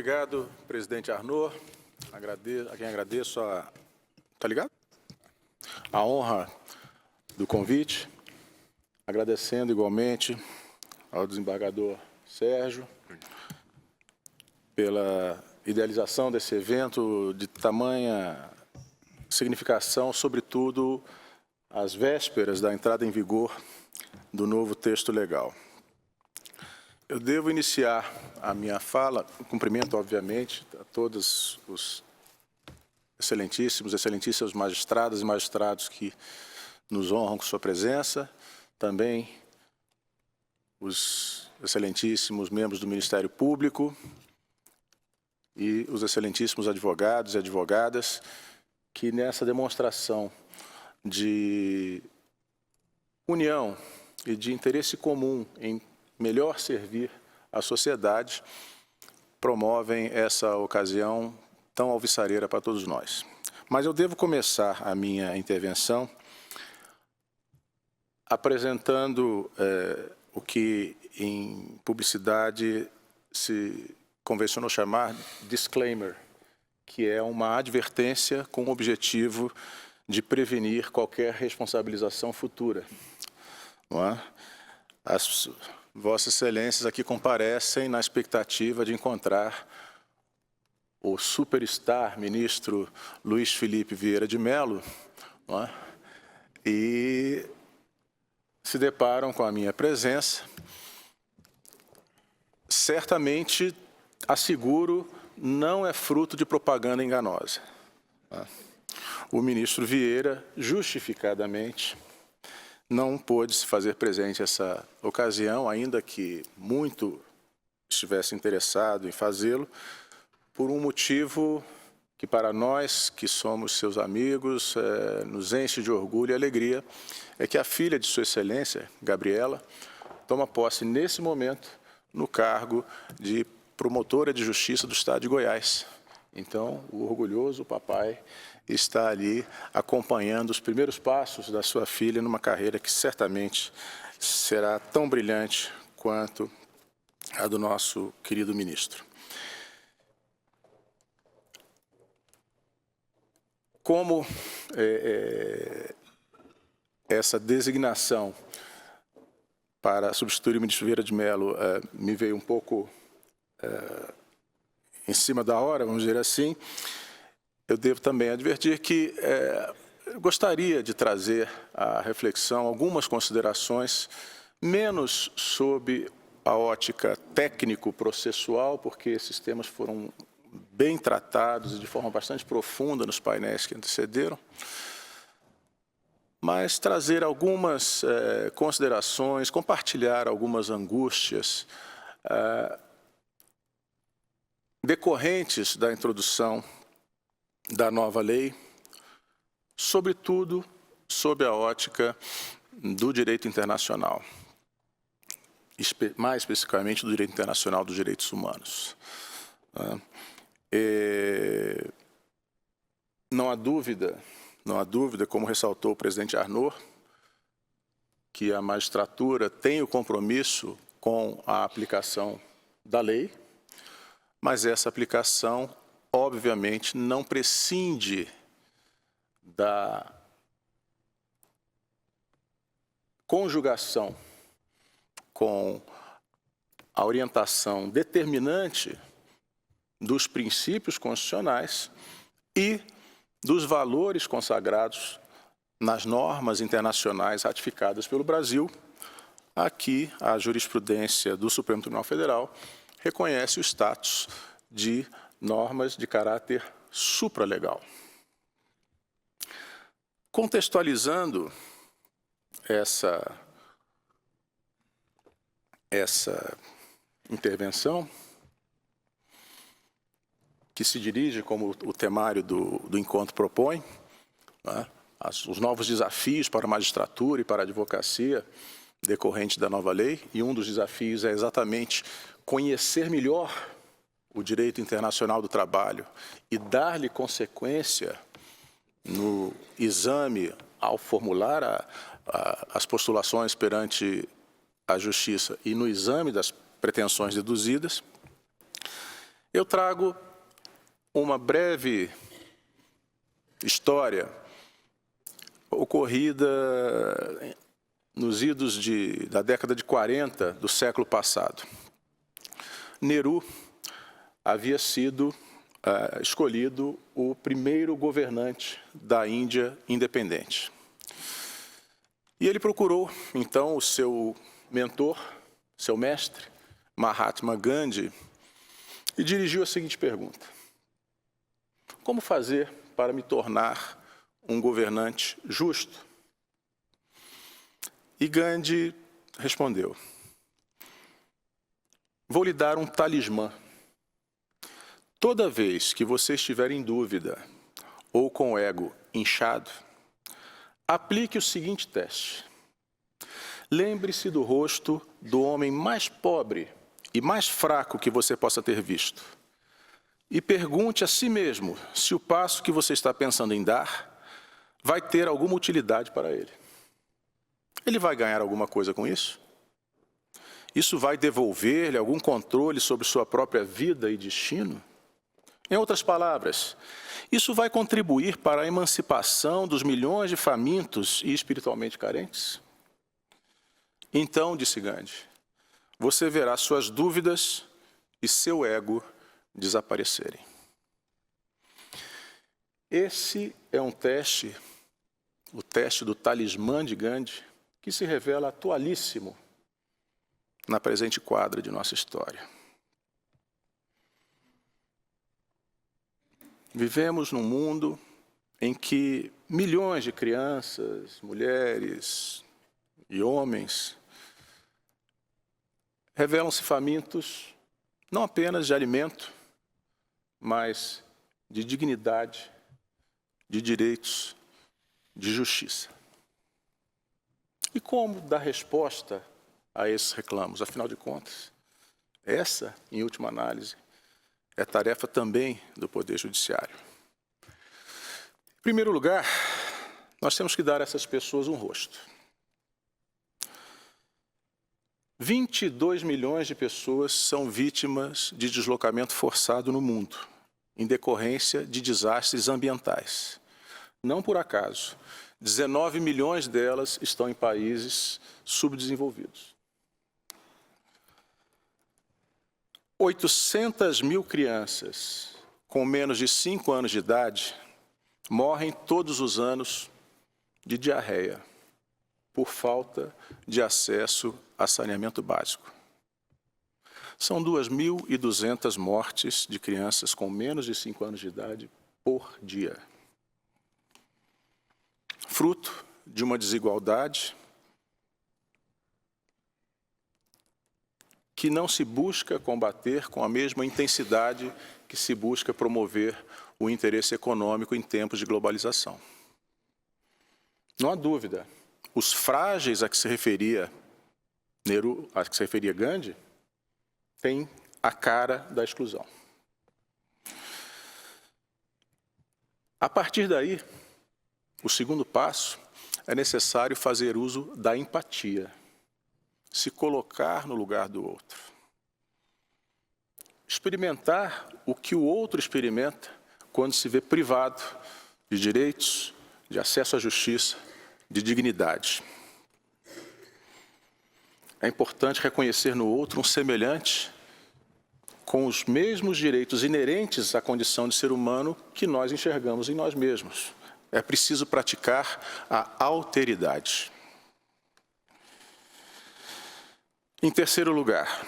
obrigado, presidente Arnaud. A quem agradeço a honra do convite, agradecendo igualmente ao desembargador Sérgio pela idealização desse evento de tamanha significação, sobretudo às vésperas da entrada em vigor do novo texto legal. Eu devo iniciar a minha fala, cumprimento, obviamente, a todos os excelentíssimos magistradas e magistrados que nos honram com sua presença, também os excelentíssimos membros do Ministério Público e os excelentíssimos advogados e advogadas que nessa demonstração de união e de interesse comum em melhor servir a sociedade, promovem essa ocasião tão alvissareira para todos nós. Mas eu devo começar a minha intervenção apresentando o que em publicidade se convencionou chamar disclaimer, que é uma advertência com o objetivo de prevenir qualquer responsabilização futura. Não é? As Vossas Excelências aqui comparecem na expectativa de encontrar o superstar ministro Luiz Felipe Vieira de Mello, não é? E se deparam com a minha presença. Certamente, asseguro, não é fruto de propaganda enganosa. Não é? O ministro Vieira, justificadamente, não pôde se fazer presente essa ocasião, ainda que muito estivesse interessado em fazê-lo, por um motivo que para nós, que somos seus amigos, nos enche de orgulho e alegria, é que a filha de Sua Excelência, Gabriela, toma posse nesse momento no cargo de promotora de justiça do Estado de Goiás. Então, o orgulhoso papai está ali acompanhando os primeiros passos da sua filha numa carreira que certamente será tão brilhante quanto a do nosso querido ministro. Como essa designação para substituir o ministro Vieira de Mello me veio um pouco em cima da hora, vamos dizer assim, eu devo também advertir que gostaria de trazer à reflexão algumas considerações, menos sob a ótica técnico-processual, porque esses temas foram bem tratados e de forma bastante profunda nos painéis que antecederam, mas trazer algumas considerações, compartilhar algumas angústias decorrentes da introdução da nova lei, sobretudo sob a ótica do direito internacional, mais especificamente do direito internacional dos direitos humanos. Não há dúvida, como ressaltou o presidente Arnaud, que a magistratura tem o compromisso com a aplicação da lei, mas essa aplicação obviamente, não prescinde da conjugação com a orientação determinante dos princípios constitucionais e dos valores consagrados nas normas internacionais ratificadas pelo Brasil. Aqui, a jurisprudência do Supremo Tribunal Federal reconhece o status de normas de caráter supralegal. Contextualizando essa intervenção, que se dirige, como o temário do encontro propõe, né, os novos desafios para a magistratura e para a advocacia decorrente da nova lei, e um dos desafios é exatamente conhecer melhor o direito internacional do trabalho e dar-lhe consequência no exame ao formular as postulações perante a Justiça e no exame das pretensões deduzidas. eu trago uma breve história ocorrida nos idos da década de 40 do século passado. Nehru havia sido escolhido o primeiro governante da Índia independente. E ele procurou, então, o seu mentor, seu mestre, Mahatma Gandhi, e dirigiu a seguinte pergunta: como fazer para me tornar um governante justo? E Gandhi respondeu: vou lhe dar um talismã. Toda vez que você estiver em dúvida ou com o ego inchado, aplique o seguinte teste. Lembre-se do rosto do homem mais pobre e mais fraco que você possa ter visto. E pergunte a si mesmo se o passo que você está pensando em dar vai ter alguma utilidade para ele. Ele vai ganhar alguma coisa com isso? Isso vai devolver-lhe algum controle sobre sua própria vida e destino? Em outras palavras, isso vai contribuir para a emancipação dos milhões de famintos e espiritualmente carentes? Então, disse Gandhi, você verá suas dúvidas e seu ego desaparecerem. Esse é um teste, o teste do talismã de Gandhi, que se revela atualíssimo na presente quadra de nossa história. Vivemos num mundo em que milhões de crianças, mulheres e homens revelam-se famintos não apenas de alimento, mas de dignidade, de direitos, de justiça. E como dar resposta a esses reclamos? Afinal de contas, essa, em última análise, é tarefa também do Poder Judiciário. Em primeiro lugar, nós temos que dar a essas pessoas um rosto. 22 milhões de pessoas são vítimas de deslocamento forçado no mundo, em decorrência de desastres ambientais. Não por acaso, 19 milhões delas estão em países subdesenvolvidos. 800 mil crianças com menos de 5 anos de idade morrem todos os anos de diarreia por falta de acesso a saneamento básico. São 2.200 mortes de crianças com menos de 5 anos de idade por dia. Fruto de uma desigualdade que não se busca combater com a mesma intensidade que se busca promover o interesse econômico em tempos de globalização. Não há dúvida, os frágeis a que se referia Nehru, a que se referia Gandhi, têm a cara da exclusão. A partir daí, o segundo passo é necessário fazer uso da empatia. Se colocar no lugar do outro. Experimentar o que o outro experimenta quando se vê privado de direitos, de acesso à justiça, de dignidade. É importante reconhecer no outro um semelhante com os mesmos direitos inerentes à condição de ser humano que nós enxergamos em nós mesmos. É preciso praticar a alteridade. Em terceiro lugar,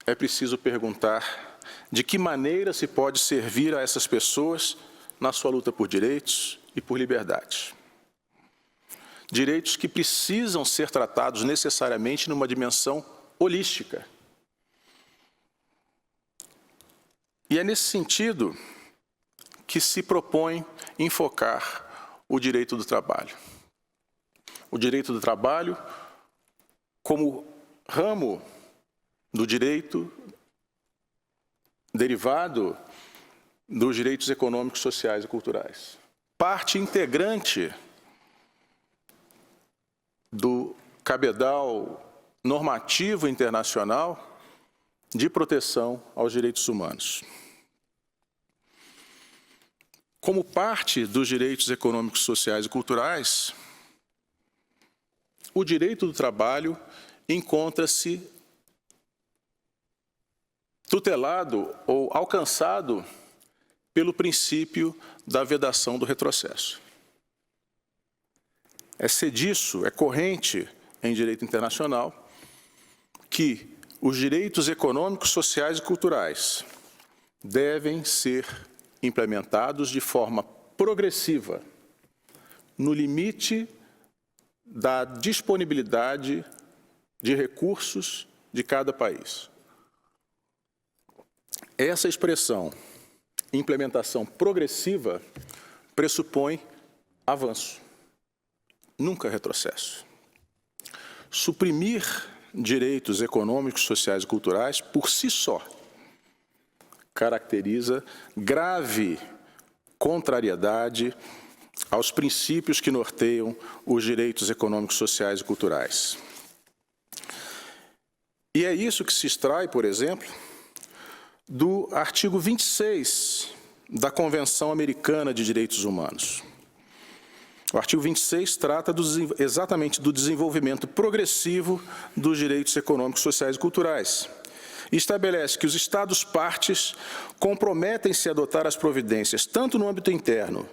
é preciso perguntar de que maneira se pode servir a essas pessoas na sua luta por direitos e por liberdade. Direitos que precisam ser tratados necessariamente numa dimensão holística. E é nesse sentido que se propõe enfocar o direito do trabalho. O direito do trabalho como ramo do direito derivado dos direitos econômicos, sociais e culturais. Parte integrante do cabedal normativo internacional de proteção aos direitos humanos. Como parte dos direitos econômicos, sociais e culturais, o direito do trabalho encontra-se tutelado ou alcançado pelo princípio da vedação do retrocesso. É sediço, é corrente em direito internacional que os direitos econômicos, sociais e culturais devem ser implementados de forma progressiva, no limite da disponibilidade de recursos de cada país. Essa expressão, implementação progressiva, pressupõe avanço, nunca retrocesso. Suprimir direitos econômicos, sociais e culturais, por si só, caracteriza grave contrariedade aos princípios que norteiam os direitos econômicos, sociais e culturais. E é isso que se extrai, por exemplo, do artigo 26 da Convenção Americana de Direitos Humanos. O artigo 26 trata exatamente do desenvolvimento progressivo dos direitos econômicos, sociais e culturais. E estabelece que os Estados-partes comprometem-se a adotar as providências, tanto no âmbito interno,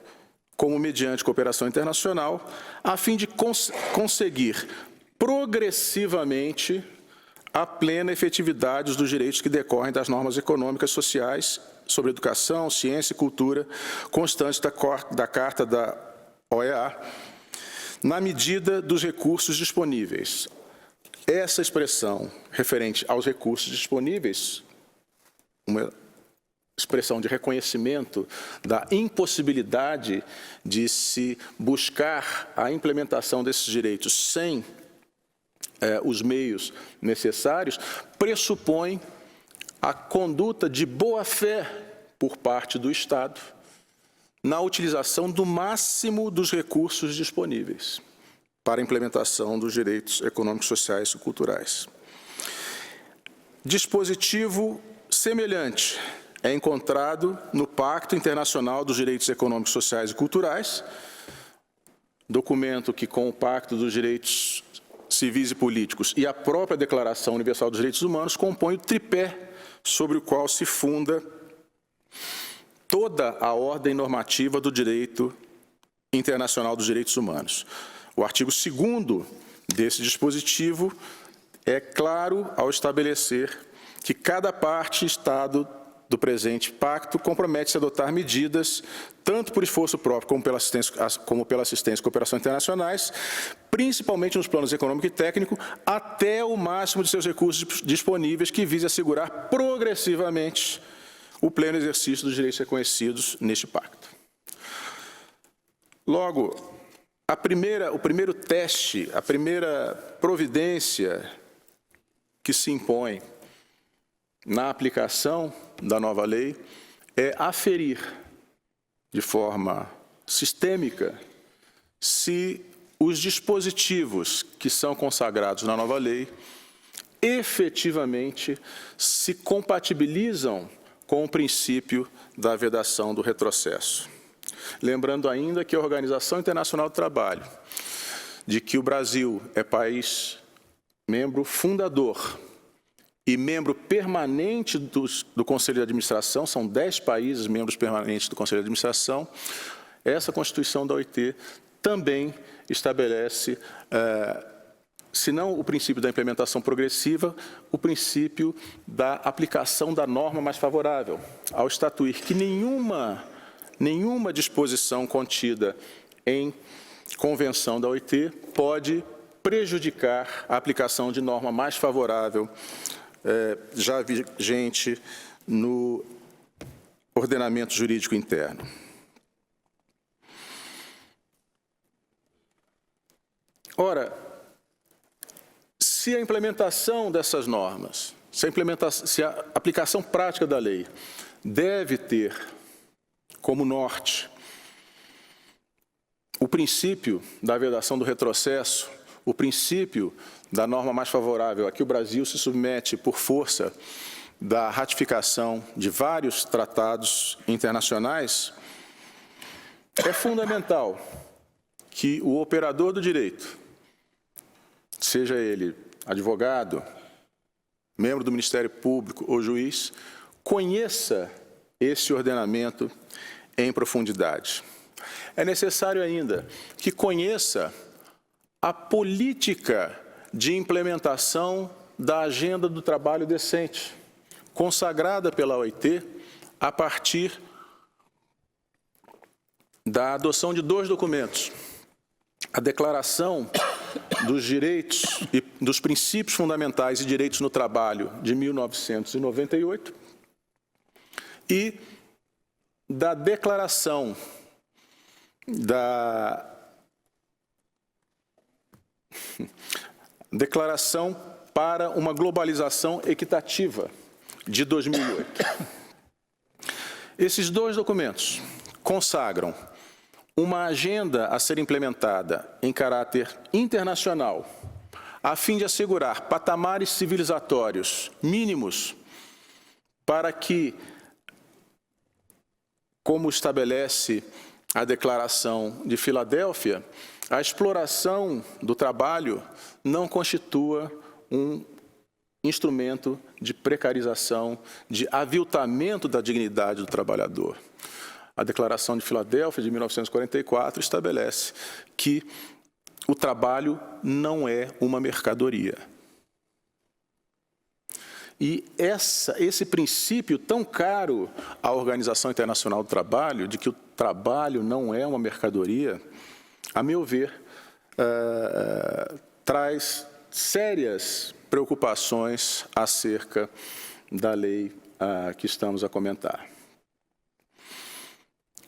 como mediante cooperação internacional, a fim de conseguir progressivamente a plena efetividade dos direitos que decorrem das normas econômicas e sociais sobre educação, ciência e cultura, constantes da Carta da OEA, na medida dos recursos disponíveis. Essa expressão referente aos recursos disponíveis, uma expressão de reconhecimento da impossibilidade de se buscar a implementação desses direitos sem os meios necessários, pressupõe a conduta de boa-fé por parte do Estado na utilização do máximo dos recursos disponíveis para a implementação dos direitos econômicos, sociais e culturais. Dispositivo semelhante é encontrado no Pacto Internacional dos Direitos Econômicos, Sociais e Culturais, documento que, com o Pacto dos Direitos Civis e Políticos e a própria Declaração Universal dos Direitos Humanos, compõe o tripé sobre o qual se funda toda a ordem normativa do direito internacional dos direitos humanos. O artigo 2º desse dispositivo é claro ao estabelecer que cada parte, Estado do presente pacto, compromete-se a adotar medidas, tanto por esforço próprio como pela assistência e cooperação internacionais, principalmente nos planos econômico e técnico, até o máximo de seus recursos disponíveis, que vise assegurar progressivamente o pleno exercício dos direitos reconhecidos neste pacto. Logo, o primeiro teste, a primeira providência que se impõe na aplicação da nova lei é aferir de forma sistêmica se os dispositivos que são consagrados na nova lei efetivamente se compatibilizam com o princípio da vedação do retrocesso. Lembrando ainda que a Organização Internacional do Trabalho, de que o Brasil é país membro fundador e membro permanente do Conselho de Administração, são 10 países membros permanentes do Conselho de Administração, essa Constituição da OIT também estabelece, se não o princípio da implementação progressiva, o princípio da aplicação da norma mais favorável, ao estatuir que nenhuma disposição contida em convenção da OIT pode prejudicar a aplicação de norma mais favorável já vigente no ordenamento jurídico interno. Ora, se a implementação dessas normas, se a aplicação prática da lei deve ter como norte o princípio da vedação do retrocesso, o princípio da norma mais favorável a que o Brasil se submete por força da ratificação de vários tratados internacionais, é fundamental que o operador do direito, seja ele advogado, membro do Ministério Público ou juiz, conheça esse ordenamento em profundidade. É necessário ainda que conheça a política de implementação da Agenda do Trabalho Decente, consagrada pela OIT a partir da adoção de 2 documentos: a Declaração dos Direitos e dos Princípios Fundamentais e Direitos no Trabalho, de 1998, e da Declaração para uma Globalização Equitativa, de 2008. Esses 2 documentos consagram uma agenda a ser implementada em caráter internacional, a fim de assegurar patamares civilizatórios mínimos para que, como estabelece a Declaração de Filadélfia, a exploração do trabalho não constitua um instrumento de precarização, de aviltamento da dignidade do trabalhador. A Declaração de Filadélfia, de 1944, estabelece que o trabalho não é uma mercadoria. E esse princípio tão caro à Organização Internacional do Trabalho, de que o trabalho não é uma mercadoria, a meu ver, traz sérias preocupações acerca da lei que estamos a comentar.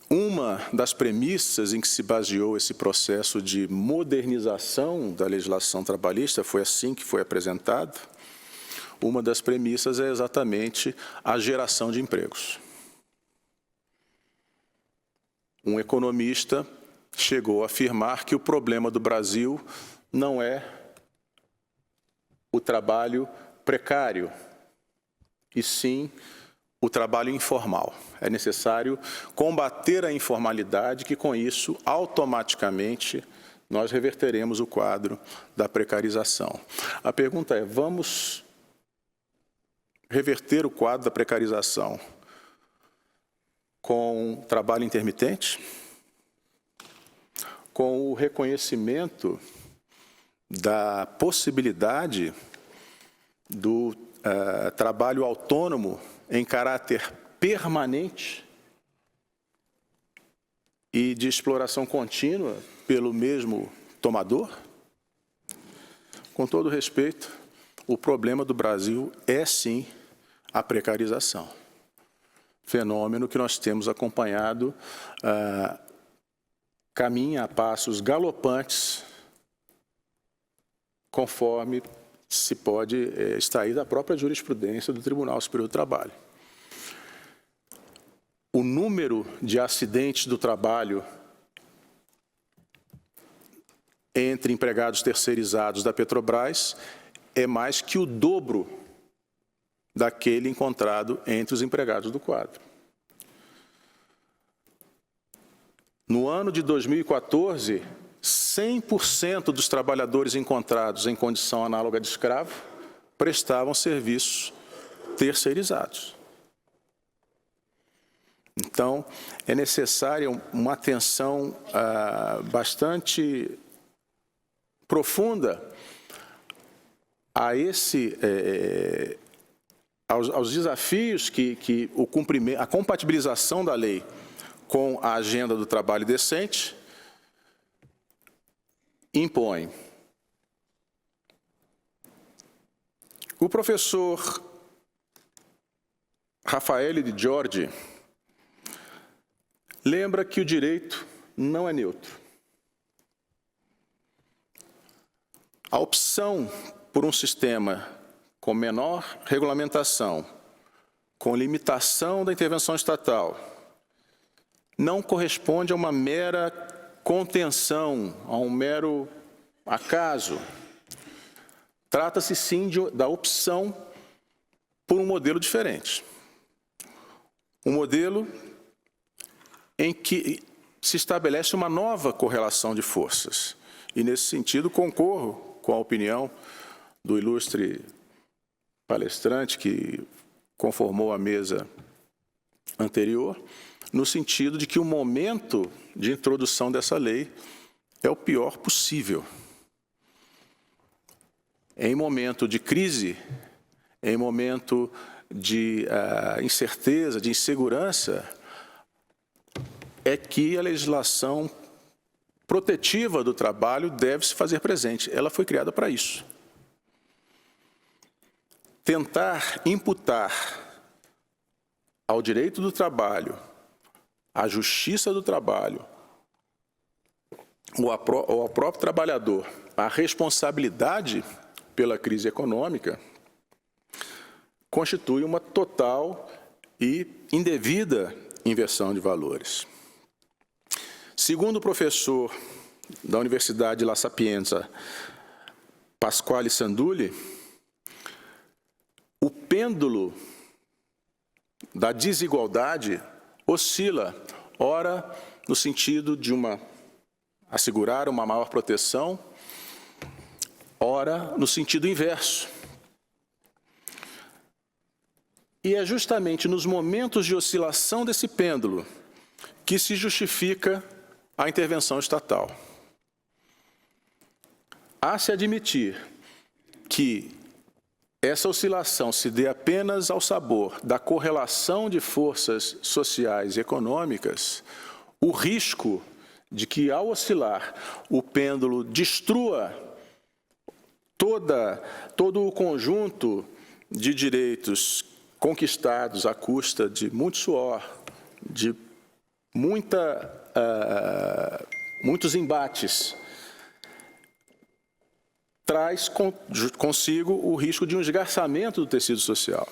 Uma das premissas em que se baseou esse processo de modernização da legislação trabalhista, foi assim que foi apresentado, uma das premissas é exatamente a geração de empregos. Um economista chegou a afirmar que o problema do Brasil não é o trabalho precário, e sim o trabalho informal. É necessário combater a informalidade, que com isso, automaticamente, nós reverteremos o quadro da precarização. A pergunta é, vamos reverter o quadro da precarização com trabalho intermitente? Com o reconhecimento da possibilidade do trabalho autônomo em caráter permanente e de exploração contínua pelo mesmo tomador? Com todo respeito, o problema do Brasil é, sim, a precarização. Fenômeno que nós temos acompanhado caminha a passos galopantes, conforme se pode extrair da própria jurisprudência do Tribunal Superior do Trabalho. O número de acidentes do trabalho entre empregados terceirizados da Petrobras é mais que o dobro daquele encontrado entre os empregados do quadro. No ano de 2014, 100% dos trabalhadores encontrados em condição análoga de escravo prestavam serviços terceirizados. Então, é necessária uma atenção bastante profunda a aos desafios que o cumprimento, a compatibilização da lei com a agenda do trabalho decente impõe. O professor Raffaele Di Giorgi lembra que o direito não é neutro. A opção por um sistema com menor regulamentação, com limitação da intervenção estatal, não corresponde a uma mera contenção, a um mero acaso. Trata-se, sim, da opção por um modelo diferente. Um modelo em que se estabelece uma nova correlação de forças. E, nesse sentido, concorro com a opinião do ilustre palestrante que conformou a mesa anterior, no sentido de que o momento de introdução dessa lei é o pior possível. Em momento de crise, em momento de incerteza, de insegurança, é que a legislação protetiva do trabalho deve se fazer presente. Ela foi criada para isso. Tentar imputar ao direito do trabalho, à justiça do trabalho, ou ao próprio trabalhador, a responsabilidade pela crise econômica, constitui uma total e indevida inversão de valores. Segundo o professor da Universidade La Sapienza, Pasquale Sandulli, o pêndulo da desigualdade oscila, ora no sentido de assegurar uma maior proteção, ora no sentido inverso. E é justamente nos momentos de oscilação desse pêndulo que se justifica a intervenção estatal. Há se admitir que essa oscilação se dê apenas ao sabor da correlação de forças sociais e econômicas, o risco de que, ao oscilar, o pêndulo destrua todo o conjunto de direitos conquistados à custa de muito suor, de muitos embates, traz consigo o risco de um esgarçamento do tecido social.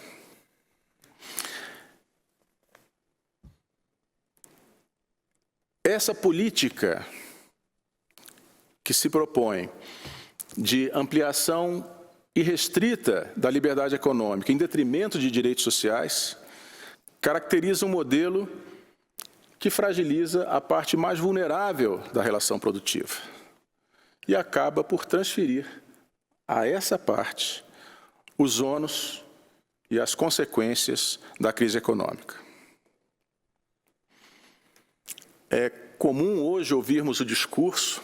Essa política que se propõe de ampliação irrestrita da liberdade econômica em detrimento de direitos sociais caracteriza um modelo que fragiliza a parte mais vulnerável da relação produtiva e acaba por transferir a essa parte os ônus e as consequências da crise econômica. É comum hoje ouvirmos o discurso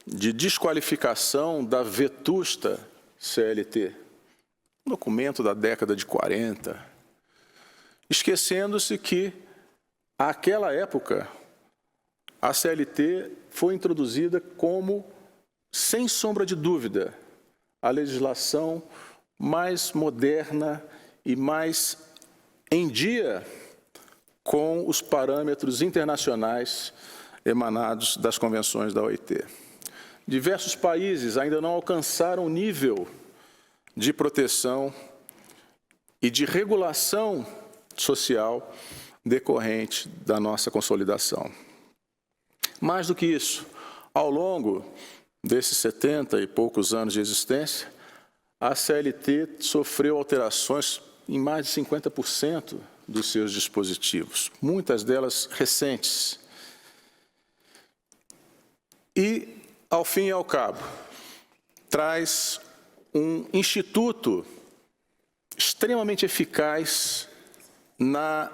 de desqualificação da vetusta CLT, um documento da década de 40, esquecendo-se que, àquela época, a CLT foi introduzida como, sem sombra de dúvida, a legislação mais moderna e mais em dia com os parâmetros internacionais emanados das convenções da OIT. Diversos países ainda não alcançaram o nível de proteção e de regulação social decorrente da nossa consolidação. Mais do que isso, ao longo desses 70 e poucos anos de existência, a CLT sofreu alterações em mais de 50% dos seus dispositivos, muitas delas recentes. E, ao fim e ao cabo, traz um instituto extremamente eficaz na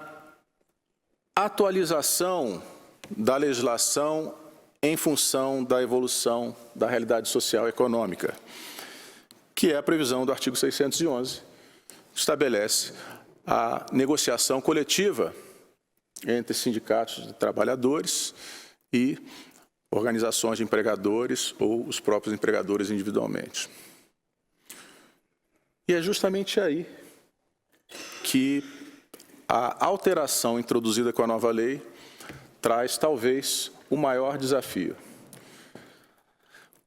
atualização da legislação em função da evolução da realidade social e econômica, que é a previsão do artigo 611, que estabelece a negociação coletiva entre sindicatos de trabalhadores e organizações de empregadores ou os próprios empregadores individualmente. E é justamente aí que a alteração introduzida com a nova lei traz, talvez, o maior desafio.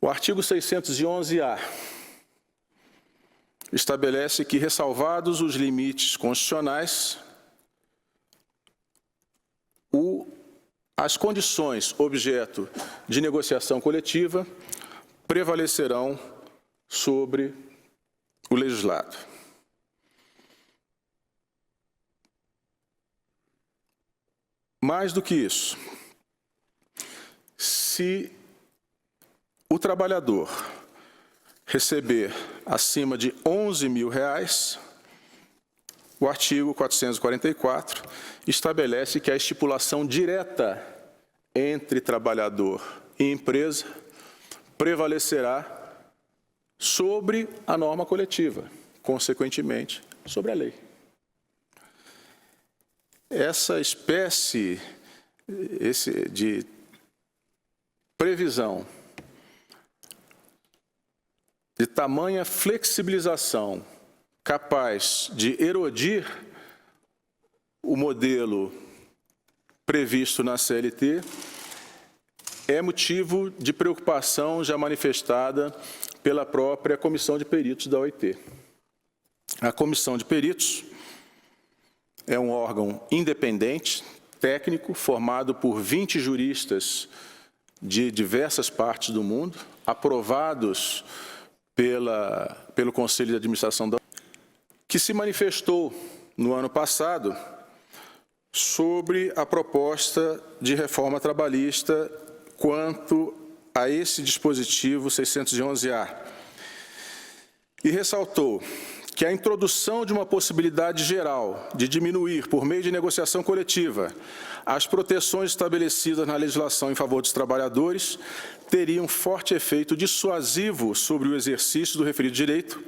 O artigo 611-A estabelece que, ressalvados os limites constitucionais, as condições objeto de negociação coletiva prevalecerão sobre o legislado. Mais do que isso, se o trabalhador receber acima de R$11.000, o artigo 444 estabelece que a estipulação direta entre trabalhador e empresa prevalecerá sobre a norma coletiva, consequentemente, sobre a lei. Essa espécie de previsão de tamanha flexibilização capaz de erodir o modelo previsto na CLT é motivo de preocupação já manifestada pela própria Comissão de Peritos da OIT. A Comissão de Peritos é um órgão independente, técnico, formado por 20 juristas de diversas partes do mundo, aprovados pelo Conselho de Administração da OIT, que se manifestou no ano passado sobre a proposta de reforma trabalhista quanto a esse dispositivo 611-A, e ressaltou que a introdução de uma possibilidade geral de diminuir, por meio de negociação coletiva, as proteções estabelecidas na legislação em favor dos trabalhadores teria um forte efeito dissuasivo sobre o exercício do referido direito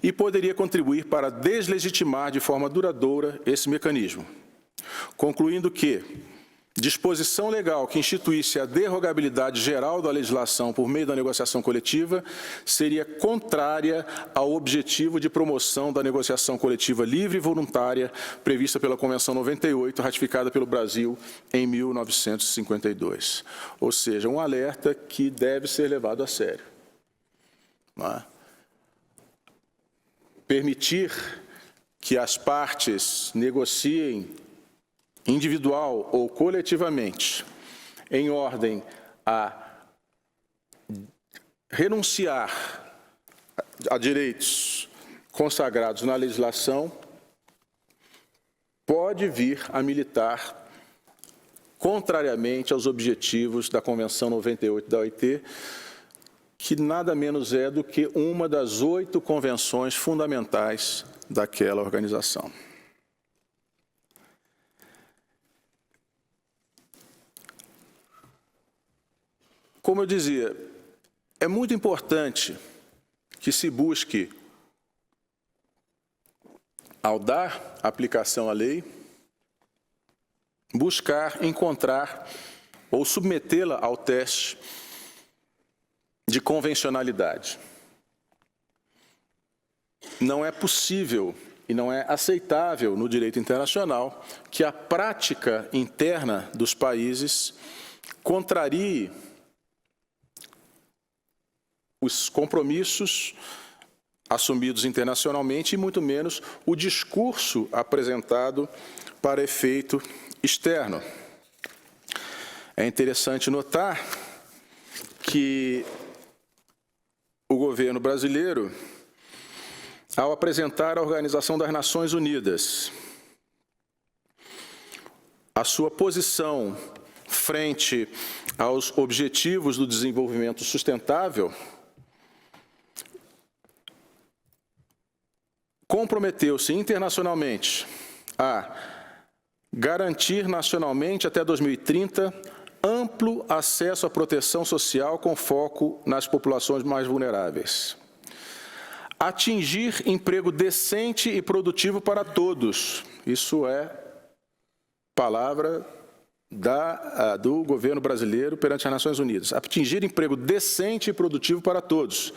e poderia contribuir para deslegitimar de forma duradoura esse mecanismo. Concluindo que disposição legal que instituísse a derrogabilidade geral da legislação por meio da negociação coletiva seria contrária ao objetivo de promoção da negociação coletiva livre e voluntária prevista pela Convenção 98, ratificada pelo Brasil em 1952. Ou seja, um alerta que deve ser levado a sério. Não é? Permitir que as partes negociem individual ou coletivamente, em ordem a renunciar a direitos consagrados na legislação, pode vir a militar contrariamente aos objetivos da Convenção 98 da OIT, que nada menos é do que uma das 8 convenções fundamentais daquela organização. Como eu dizia, é muito importante que se busque, ao dar aplicação à lei, buscar encontrar ou submetê-la ao teste de convencionalidade. Não é possível e não é aceitável no direito internacional que a prática interna dos países contrarie os compromissos assumidos internacionalmente e muito menos o discurso apresentado para efeito externo. É interessante notar que o governo brasileiro, ao apresentar à Organização das Nações Unidas a sua posição frente aos objetivos do desenvolvimento sustentável, comprometeu-se internacionalmente a garantir nacionalmente até 2030 amplo acesso à proteção social com foco nas populações mais vulneráveis. Atingir emprego decente e produtivo para todos. Isso é palavra do governo brasileiro perante as Nações Unidas. Atingir emprego decente e produtivo para todos,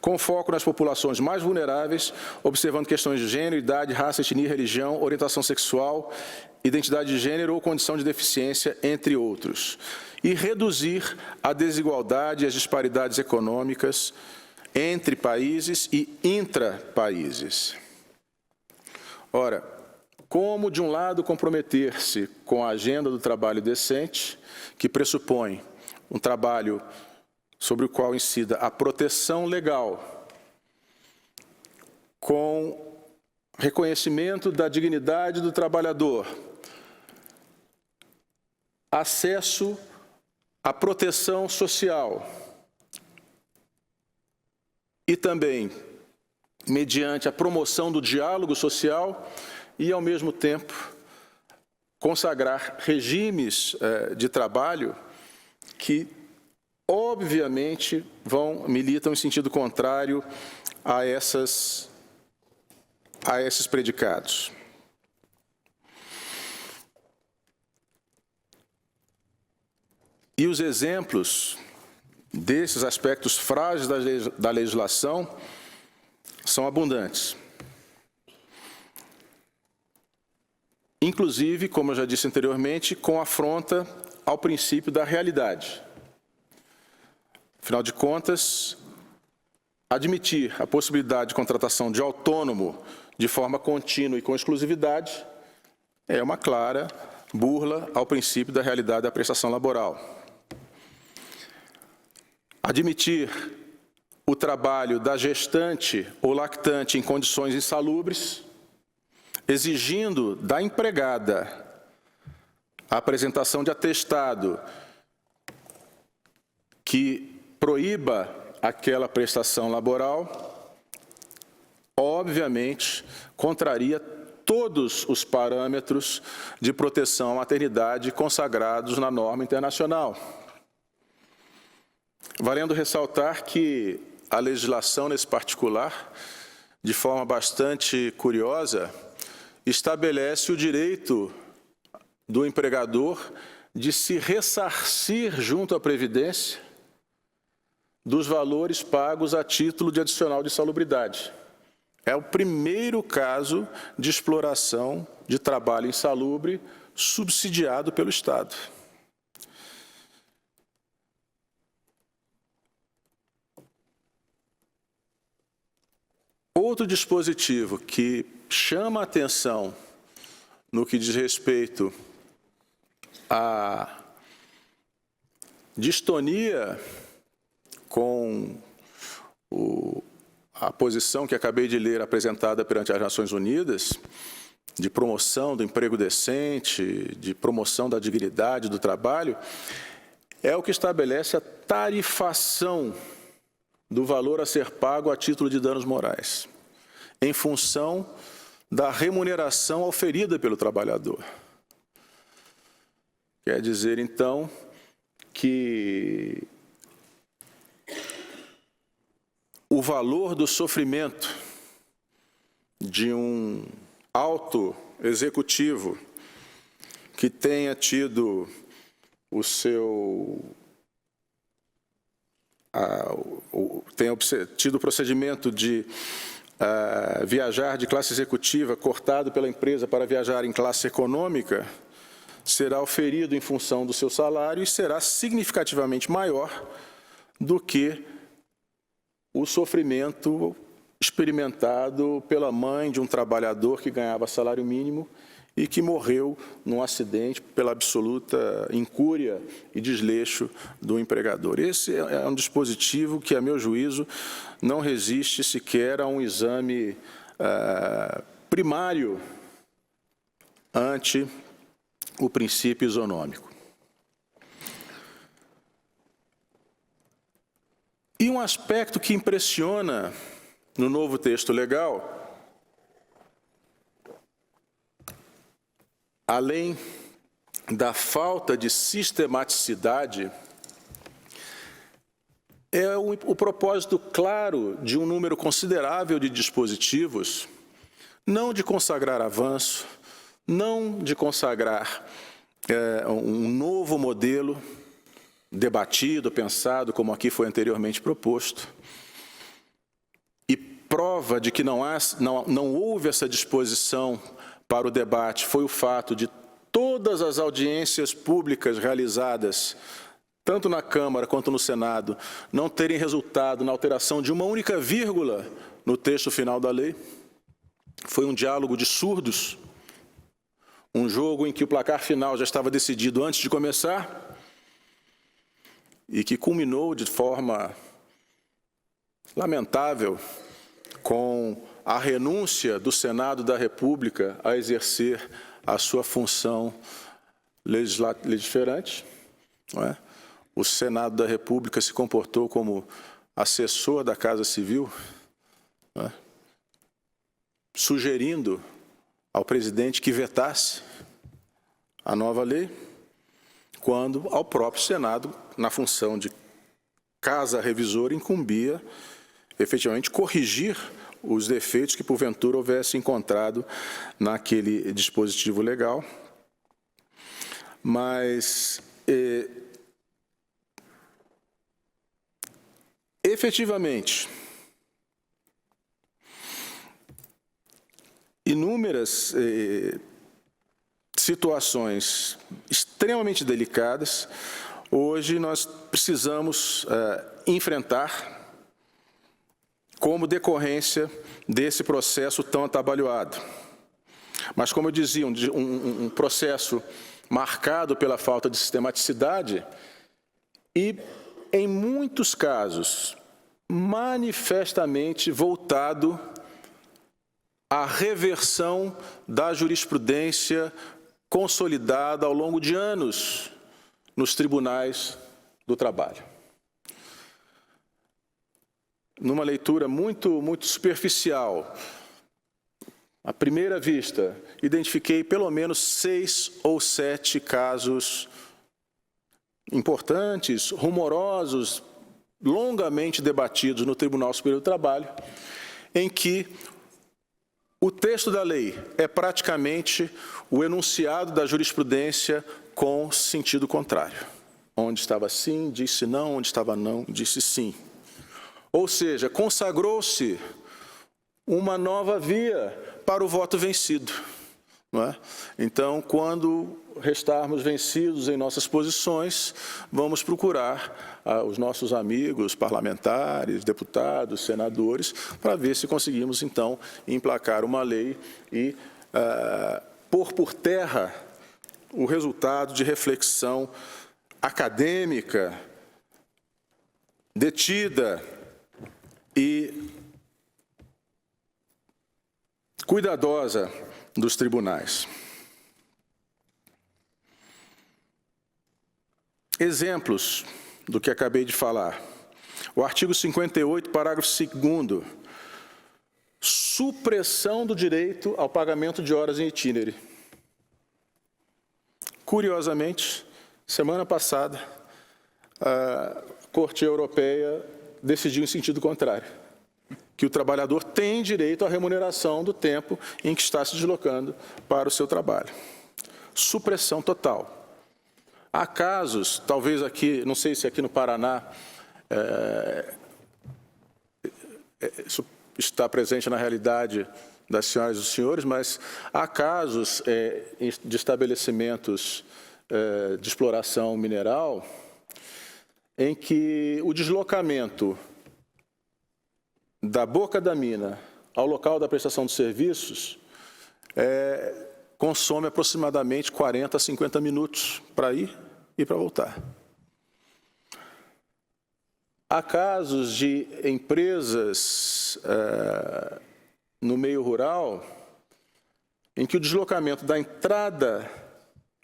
com foco nas populações mais vulneráveis, observando questões de gênero, idade, raça, etnia, religião, orientação sexual, identidade de gênero ou condição de deficiência, entre outros. E reduzir a desigualdade e as disparidades econômicas entre países e intrapaíses. Ora, como, de um lado, comprometer-se com a agenda do trabalho decente, que pressupõe um trabalho sobre o qual incida a proteção legal, com reconhecimento da dignidade do trabalhador, acesso à proteção social e também mediante a promoção do diálogo social e, ao mesmo tempo, consagrar regimes de trabalho que, obviamente, militam em sentido contrário a esses predicados. E os exemplos desses aspectos frágeis da legislação são abundantes. Inclusive, como eu já disse anteriormente, com afronta ao princípio da realidade. Afinal de contas, admitir a possibilidade de contratação de autônomo de forma contínua e com exclusividade é uma clara burla ao princípio da realidade da prestação laboral. Admitir o trabalho da gestante ou lactante em condições insalubres, exigindo da empregada a apresentação de atestado que proíba aquela prestação laboral, obviamente, contraria todos os parâmetros de proteção à maternidade consagrados na norma internacional. Valendo ressaltar que a legislação, nesse particular, de forma bastante curiosa, estabelece o direito do empregador de se ressarcir junto à Previdência dos valores pagos a título de adicional de insalubridade. É o primeiro caso de exploração de trabalho insalubre subsidiado pelo Estado. Outro dispositivo que chama a atenção no que diz respeito à distonia com a posição que acabei de ler apresentada perante as Nações Unidas, de promoção do emprego decente, de promoção da dignidade do trabalho, é o que estabelece a tarifação do valor a ser pago a título de danos morais, em função da remuneração oferida pelo trabalhador. Quer dizer, então, que o valor do sofrimento de um alto executivo que tenha tido o seu tenha tido o procedimento de viajar de classe executiva cortado pela empresa para viajar em classe econômica, será oferido em função do seu salário e será significativamente maior do que o sofrimento experimentado pela mãe de um trabalhador que ganhava salário mínimo e que morreu num acidente pela absoluta incúria e desleixo do empregador. Esse é um dispositivo que, a meu juízo, não resiste sequer a um exame primário ante o princípio isonômico. E um aspecto que impressiona no novo texto legal, além da falta de sistematicidade, é o propósito claro de um número considerável de dispositivos, não de consagrar avanço, não de consagrar um novo modelo debatido, pensado, como aqui foi anteriormente proposto. E prova de que não houve essa disposição para o debate foi o fato de todas as audiências públicas realizadas, tanto na Câmara quanto no Senado, não terem resultado na alteração de uma única vírgula no texto final da lei. Foi um diálogo de surdos, um jogo em que o placar final já estava decidido antes de começar e que culminou de forma lamentável com a renúncia do Senado da República a exercer a sua função legiferante, não é? O Senado da República se comportou como assessor da Casa Civil, não é? Sugerindo ao presidente que vetasse a nova lei, quando ao próprio Senado, na função de casa revisora, incumbia efetivamente corrigir os defeitos que porventura houvesse encontrado naquele dispositivo legal. Mas, efetivamente, inúmeras situações extremamente delicadas, hoje nós precisamos enfrentar como decorrência desse processo tão atabalhoado. Mas, como eu dizia, um processo marcado pela falta de sistematicidade e, em muitos casos, manifestamente voltado à reversão da jurisprudência consolidada ao longo de anos nos tribunais do trabalho. Numa leitura muito superficial, à primeira vista, identifiquei pelo menos 6 ou 7 casos importantes, rumorosos, longamente debatidos no Tribunal Superior do Trabalho, em que o texto da lei é praticamente o enunciado da jurisprudência com sentido contrário. Onde estava sim, disse não, onde estava não, disse sim. Ou seja, consagrou-se uma nova via para o voto vencido, não é? Então, quando restarmos vencidos em nossas posições, vamos procurar os nossos amigos parlamentares, deputados, senadores, para ver se conseguimos, então, emplacar uma lei e pôr por terra o resultado de reflexão acadêmica, detida e cuidadosa dos tribunais. Exemplos do que acabei de falar. O artigo 58, parágrafo 2º, supressão do direito ao pagamento de horas em itinere. Curiosamente, semana passada, a Corte Europeia decidiu em sentido contrário, que o trabalhador tem direito à remuneração do tempo em que está se deslocando para o seu trabalho. Supressão total. Há casos, talvez aqui, não sei se aqui no Paraná, isso está presente na realidade das senhoras e dos senhores, mas há casos de estabelecimentos de exploração mineral em que o deslocamento da boca da mina ao local da prestação de serviços consome aproximadamente 40 a 50 minutos para ir e para voltar. Há casos de empresas no meio rural em que o deslocamento da entrada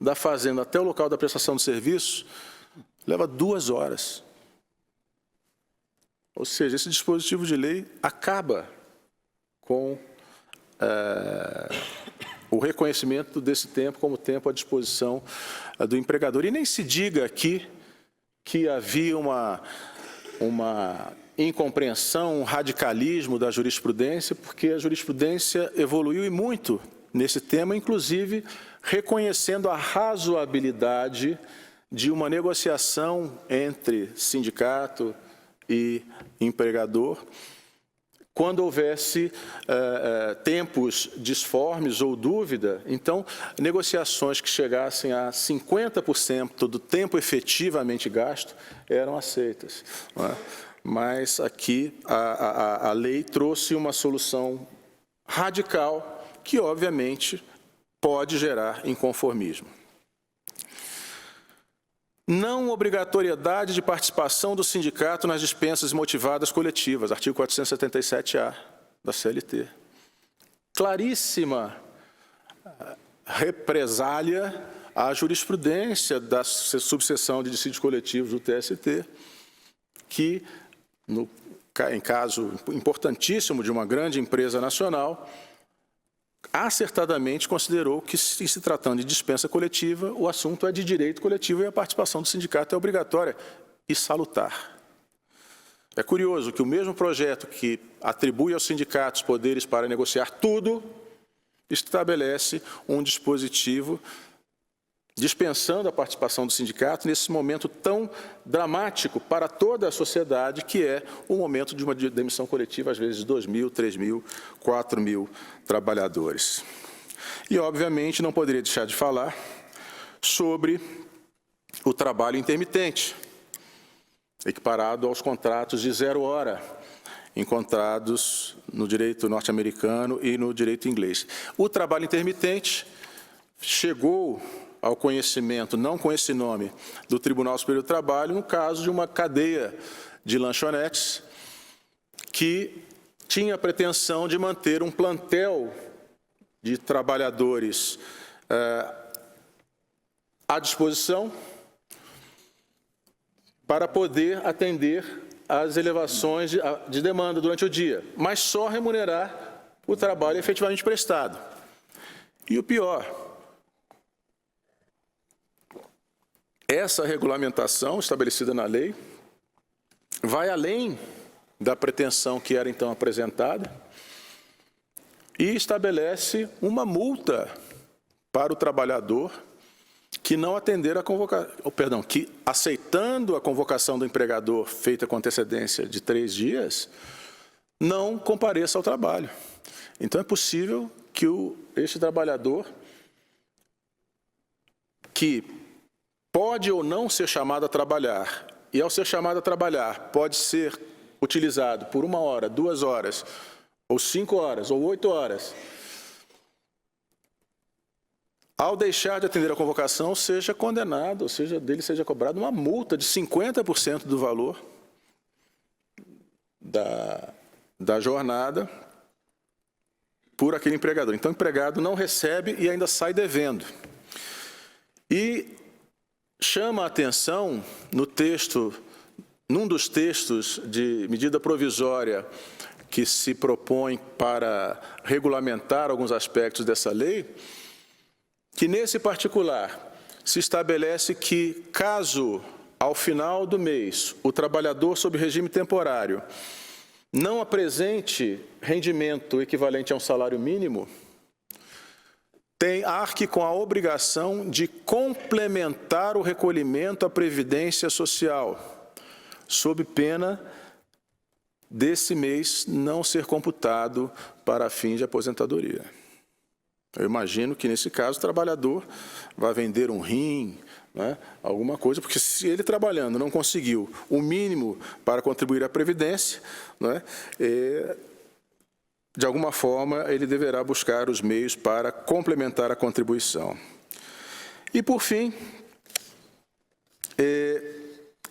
da fazenda até o local da prestação de serviço leva 2 horas. Ou seja, esse dispositivo de lei acaba com o reconhecimento desse tempo como tempo à disposição do empregador. E nem se diga aqui que havia uma incompreensão, um radicalismo da jurisprudência, porque a jurisprudência evoluiu e muito nesse tema, inclusive reconhecendo a razoabilidade de uma negociação entre sindicato e empregador, quando houvesse tempos disformes ou dúvida. Então, negociações que chegassem a 50% do tempo efetivamente gasto eram aceitas, não é? Mas aqui a lei trouxe uma solução radical que, obviamente, pode gerar inconformismo. Não obrigatoriedade de participação do sindicato nas dispensas motivadas coletivas, artigo 477-A da CLT. Claríssima represália a jurisprudência da subseção de dissídios coletivos do TST, que, em caso importantíssimo de uma grande empresa nacional, acertadamente considerou que, se tratando de dispensa coletiva, o assunto é de direito coletivo e a participação do sindicato é obrigatória e salutar. É curioso que o mesmo projeto que atribui aos sindicatos poderes para negociar tudo, estabelece um dispositivo dispensando a participação do sindicato nesse momento tão dramático para toda a sociedade, que é o momento de uma demissão coletiva, às vezes, de 2.000, 3.000, 4.000 trabalhadores. E, obviamente, não poderia deixar de falar sobre o trabalho intermitente, equiparado aos contratos de 0 hora, encontrados no direito norte-americano e no direito inglês. O trabalho intermitente chegou ao conhecimento, não com esse nome, do Tribunal Superior do Trabalho, no caso de uma cadeia de lanchonetes que tinha a pretensão de manter um plantel de trabalhadores à disposição para poder atender às elevações de demanda durante o dia, mas só remunerar o trabalho efetivamente prestado. E o pior, essa regulamentação estabelecida na lei vai além da pretensão que era então apresentada e estabelece uma multa para o trabalhador que não atender a convocação, que aceitando a convocação do empregador feita com antecedência de 3 dias, não compareça ao trabalho. Então é possível que este trabalhador, que pode ou não ser chamado a trabalhar, e ao ser chamado a trabalhar pode ser utilizado por 1 hora, 2 horas, ou 5 horas, ou 8 horas, ao deixar de atender a convocação, seja condenado, ou seja, dele seja cobrada uma multa de 50% do valor da jornada por aquele empregador. Então, o empregado não recebe e ainda sai devendo. E chama a atenção no texto, num dos textos de medida provisória que se propõe para regulamentar alguns aspectos dessa lei, que nesse particular se estabelece que, caso ao final do mês o trabalhador sob regime temporário não apresente rendimento equivalente a um salário mínimo, arque com a obrigação de complementar o recolhimento à Previdência Social, sob pena desse mês não ser computado para fins de aposentadoria. Eu imagino que, nesse caso, o trabalhador vai vender um rim, né, alguma coisa, porque se ele trabalhando não conseguiu o mínimo para contribuir à Previdência, né, de alguma forma ele deverá buscar os meios para complementar a contribuição. E, por fim,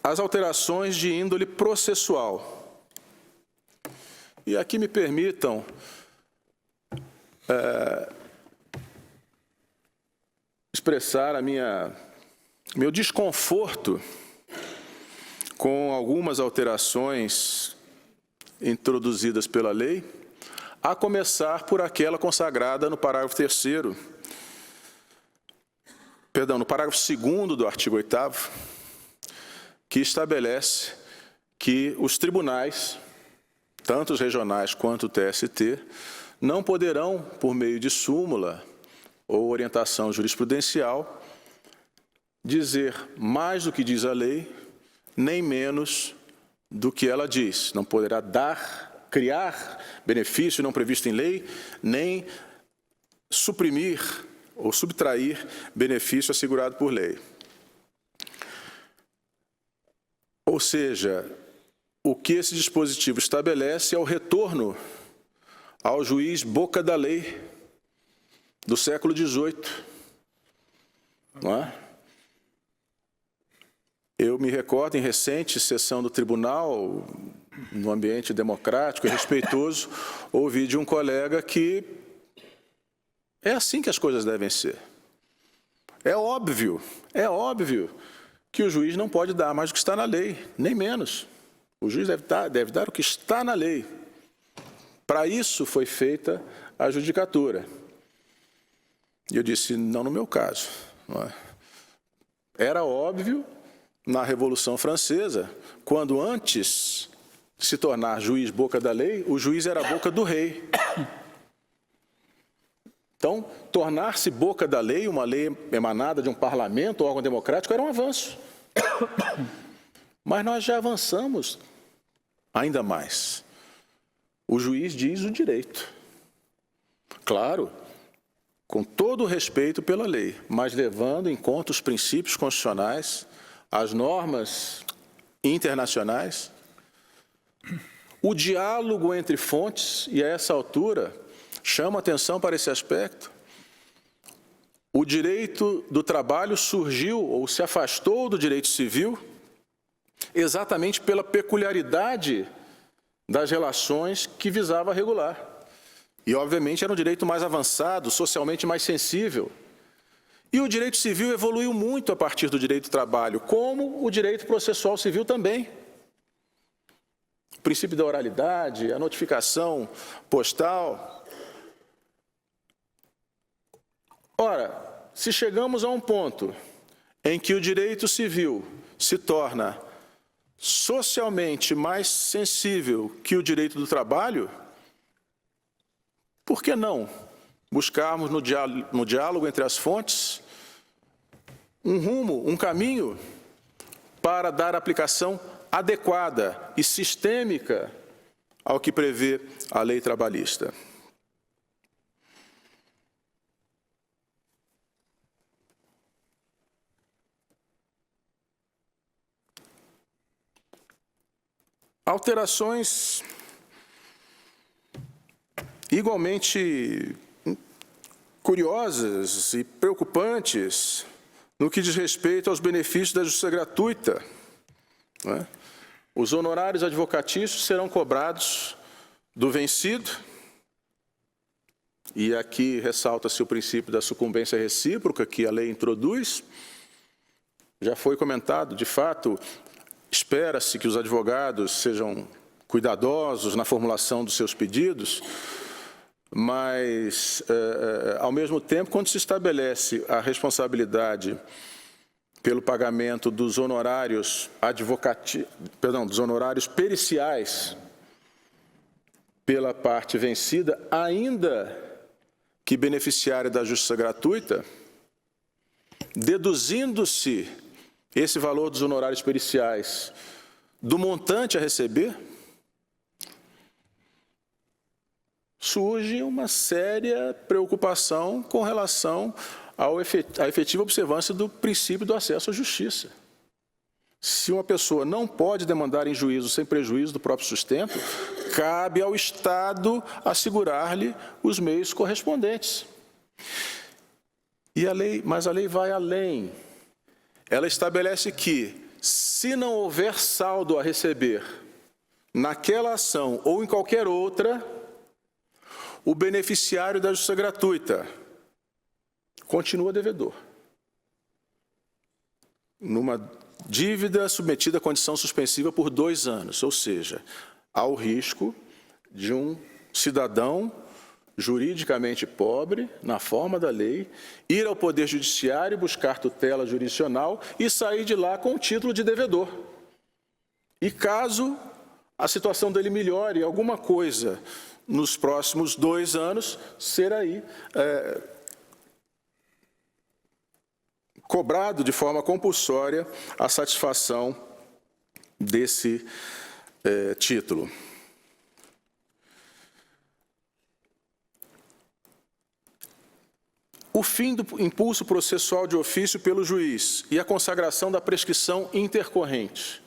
as alterações de índole processual. E aqui me permitam expressar meu desconforto com algumas alterações introduzidas pela lei, a começar por aquela consagrada no parágrafo 3º, no parágrafo 2º do artigo 8º, que estabelece que os tribunais, tanto os regionais quanto o TST, não poderão, por meio de súmula ou orientação jurisprudencial, dizer mais do que diz a lei, nem menos do que ela diz. Não poderá criar benefício não previsto em lei, nem suprimir ou subtrair benefício assegurado por lei. Ou seja, o que esse dispositivo estabelece é o retorno ao juiz boca da lei do século XVIII. Não é? Eu me recordo, em recente sessão do tribunal, no ambiente democrático e respeitoso, ouvi de um colega que é assim que as coisas devem ser. É óbvio que o juiz não pode dar mais do que está na lei, nem menos. O juiz deve dar o que está na lei. Para isso foi feita a judicatura. E eu disse, não no meu caso. Não é? Era óbvio, na Revolução Francesa, quando antes de se tornar juiz boca da lei, o juiz era a boca do rei. Então, tornar-se boca da lei, uma lei emanada de um parlamento, órgão democrático, era um avanço. Mas nós já avançamos ainda mais. O juiz diz o direito. Claro, com todo o respeito pela lei, mas levando em conta os princípios constitucionais, as normas internacionais, o diálogo entre fontes, e a essa altura chama atenção para esse aspecto. O direito do trabalho surgiu ou se afastou do direito civil exatamente pela peculiaridade das relações que visava regular. E, obviamente, era um direito mais avançado, socialmente mais sensível. E o direito civil evoluiu muito a partir do direito do trabalho, como o direito processual civil também. O princípio da oralidade, a notificação postal. Ora, se chegamos a um ponto em que o direito civil se torna socialmente mais sensível que o direito do trabalho, por que não buscarmos no diálogo entre as fontes um rumo, um caminho para dar aplicação adequada e sistêmica ao que prevê a lei trabalhista? Alterações igualmente curiosas e preocupantes no que diz respeito aos benefícios da justiça gratuita. Não é? Os honorários advocatícios serão cobrados do vencido, e aqui ressalta-se o princípio da sucumbência recíproca que a lei introduz. Já foi comentado, de fato, espera-se que os advogados sejam cuidadosos na formulação dos seus pedidos, mas, ao mesmo tempo, quando se estabelece a responsabilidade pelo pagamento dos honorários dos honorários periciais pela parte vencida, ainda que beneficiária da justiça gratuita, deduzindo-se esse valor dos honorários periciais do montante a receber, surge uma séria preocupação com relação à efetiva observância do princípio do acesso à justiça. Se uma pessoa não pode demandar em juízo sem prejuízo do próprio sustento, cabe ao Estado assegurar-lhe os meios correspondentes. Mas a lei vai além. Ela estabelece que, se não houver saldo a receber naquela ação ou em qualquer outra, o beneficiário da justiça gratuita continua devedor, numa dívida submetida à condição suspensiva por 2 anos, ou seja, há o risco de um cidadão juridicamente pobre, na forma da lei, ir ao Poder Judiciário, buscar tutela jurisdicional e sair de lá com o título de devedor. E caso a situação dele melhore alguma coisa nos próximos 2 anos, ser aí cobrado de forma compulsória a satisfação desse título. O fim do impulso processual de ofício pelo juiz e a consagração da prescrição intercorrente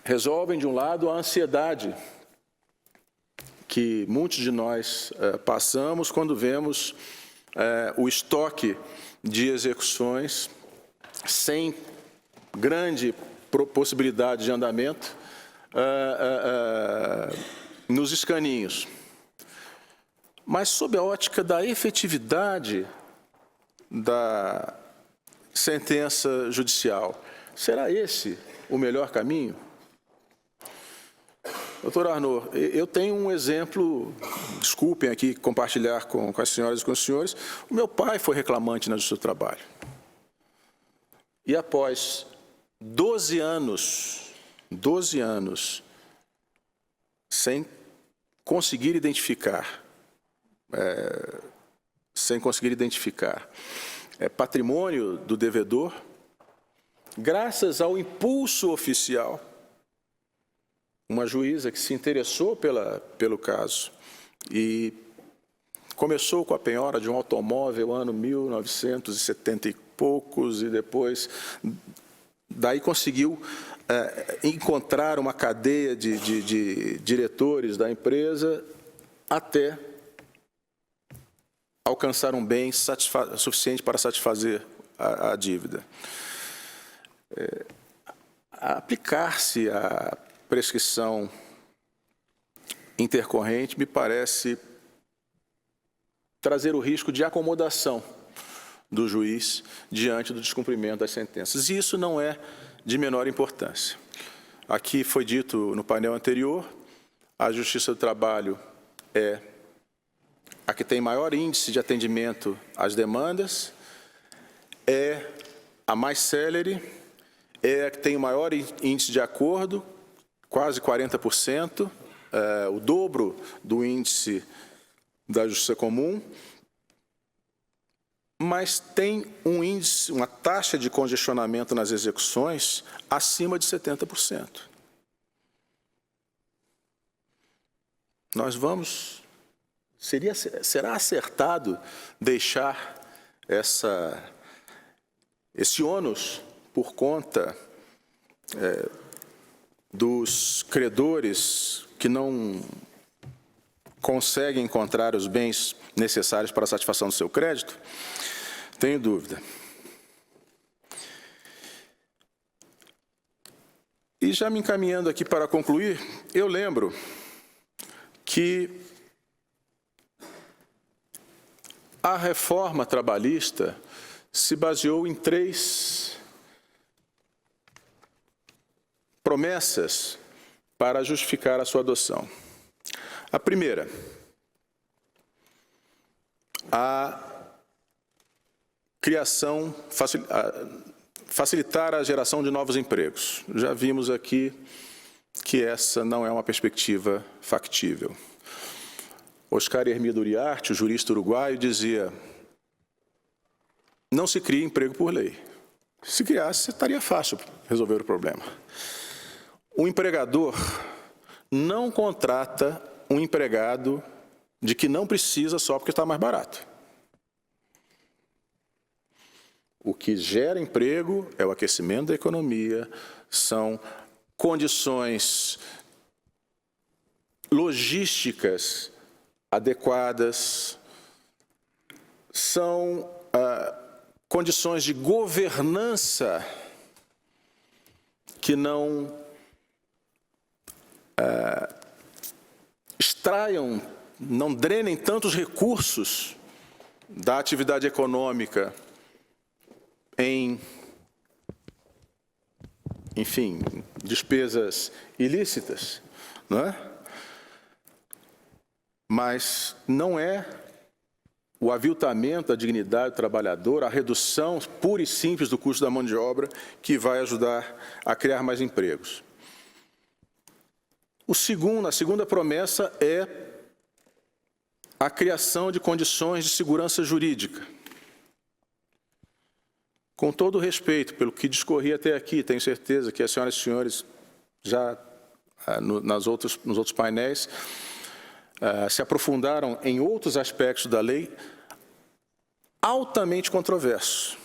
resolvem, de um lado, a ansiedade que muitos de nós passamos quando vemos o estoque de execuções sem grande possibilidade de andamento nos escaninhos. mas sob a ótica da efetividade da sentença judicial. Será esse o melhor caminho? Doutor Arnaud, eu tenho um exemplo, desculpem aqui compartilhar com as senhoras e com os senhores, o meu pai foi reclamante na Justiça do Trabalho. E após 12 anos, sem conseguir identificar patrimônio do devedor, graças ao impulso oficial, uma juíza que se interessou pelo caso e começou com a penhora de um automóvel ano 1970 e poucos, e depois daí conseguiu encontrar uma cadeia de diretores da empresa até alcançar um bem suficiente para satisfazer a dívida. Aplicar-se a prescrição intercorrente me parece trazer o risco de acomodação do juiz diante do descumprimento das sentenças. E isso não é de menor importância. Aqui foi dito no painel anterior, a Justiça do Trabalho é a que tem maior índice de atendimento às demandas, é a mais célere, é a que tem o maior índice de acordo, quase 40%, o dobro do índice da Justiça Comum, mas tem um índice, uma taxa de congestionamento nas execuções acima de 70%. Será acertado deixar esse ônus por conta dos credores que não conseguem encontrar os bens necessários para a satisfação do seu crédito? Tenho dúvida. E já me encaminhando aqui para concluir, eu lembro que a reforma trabalhista se baseou em 3 promessas para justificar a sua adoção. A primeira, facilitar a geração de novos empregos. Já vimos aqui que essa não é uma perspectiva factível. Oscar Hermílio Uriarte, o jurista uruguaio, dizia: não se cria emprego por lei. Se criasse, estaria fácil resolver o problema. O empregador não contrata um empregado de que não precisa só porque está mais barato. O que gera emprego é o aquecimento da economia, são condições logísticas adequadas, são condições de governança que não extraiam, não drenem tantos recursos da atividade econômica em, enfim, despesas ilícitas, não é? Mas não é o aviltamento da dignidade do trabalhador, a redução pura e simples do custo da mão de obra que vai ajudar a criar mais empregos. A segunda promessa é a criação de condições de segurança jurídica. Com todo o respeito pelo que discorri até aqui, tenho certeza que as senhoras e senhores já nos outros painéis se aprofundaram em outros aspectos da lei altamente controversos.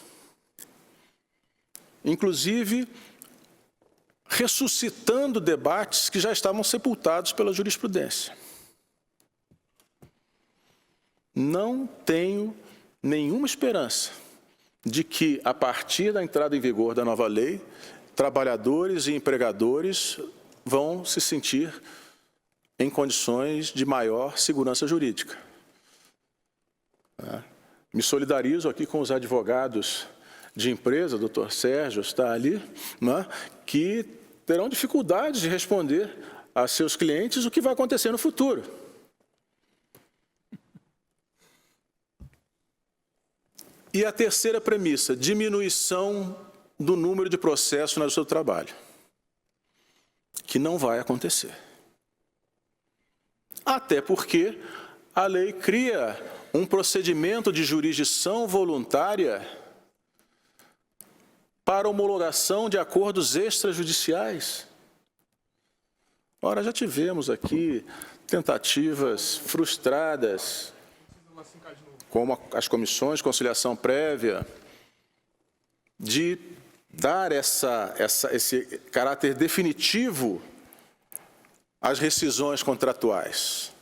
Inclusive, ressuscitando debates que já estavam sepultados pela jurisprudência. Não tenho nenhuma esperança de que, a partir da entrada em vigor da nova lei, trabalhadores e empregadores vão se sentir em condições de maior segurança jurídica. Me solidarizo aqui com os advogados de empresa, o doutor Sérgio está ali, que terão dificuldades de responder a seus clientes o que vai acontecer no futuro. E a terceira premissa, diminuição do número de processos no seu trabalho, que não vai acontecer. Até porque a lei cria um procedimento de jurisdição voluntária para homologação de acordos extrajudiciais. Ora, já tivemos aqui tentativas frustradas, como as comissões de conciliação prévia, de dar esse caráter definitivo às rescisões contratuais.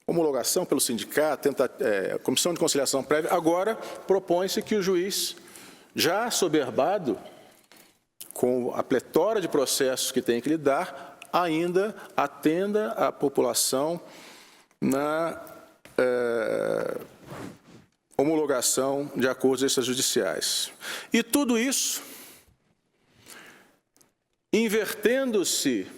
Homologação pelo sindicato, comissão de conciliação prévia. Agora, propõe-se que o juiz, já assoberbado com a pletora de processos que tem que lidar, ainda atenda a população na homologação de acordos extrajudiciais. E tudo isso invertendo-se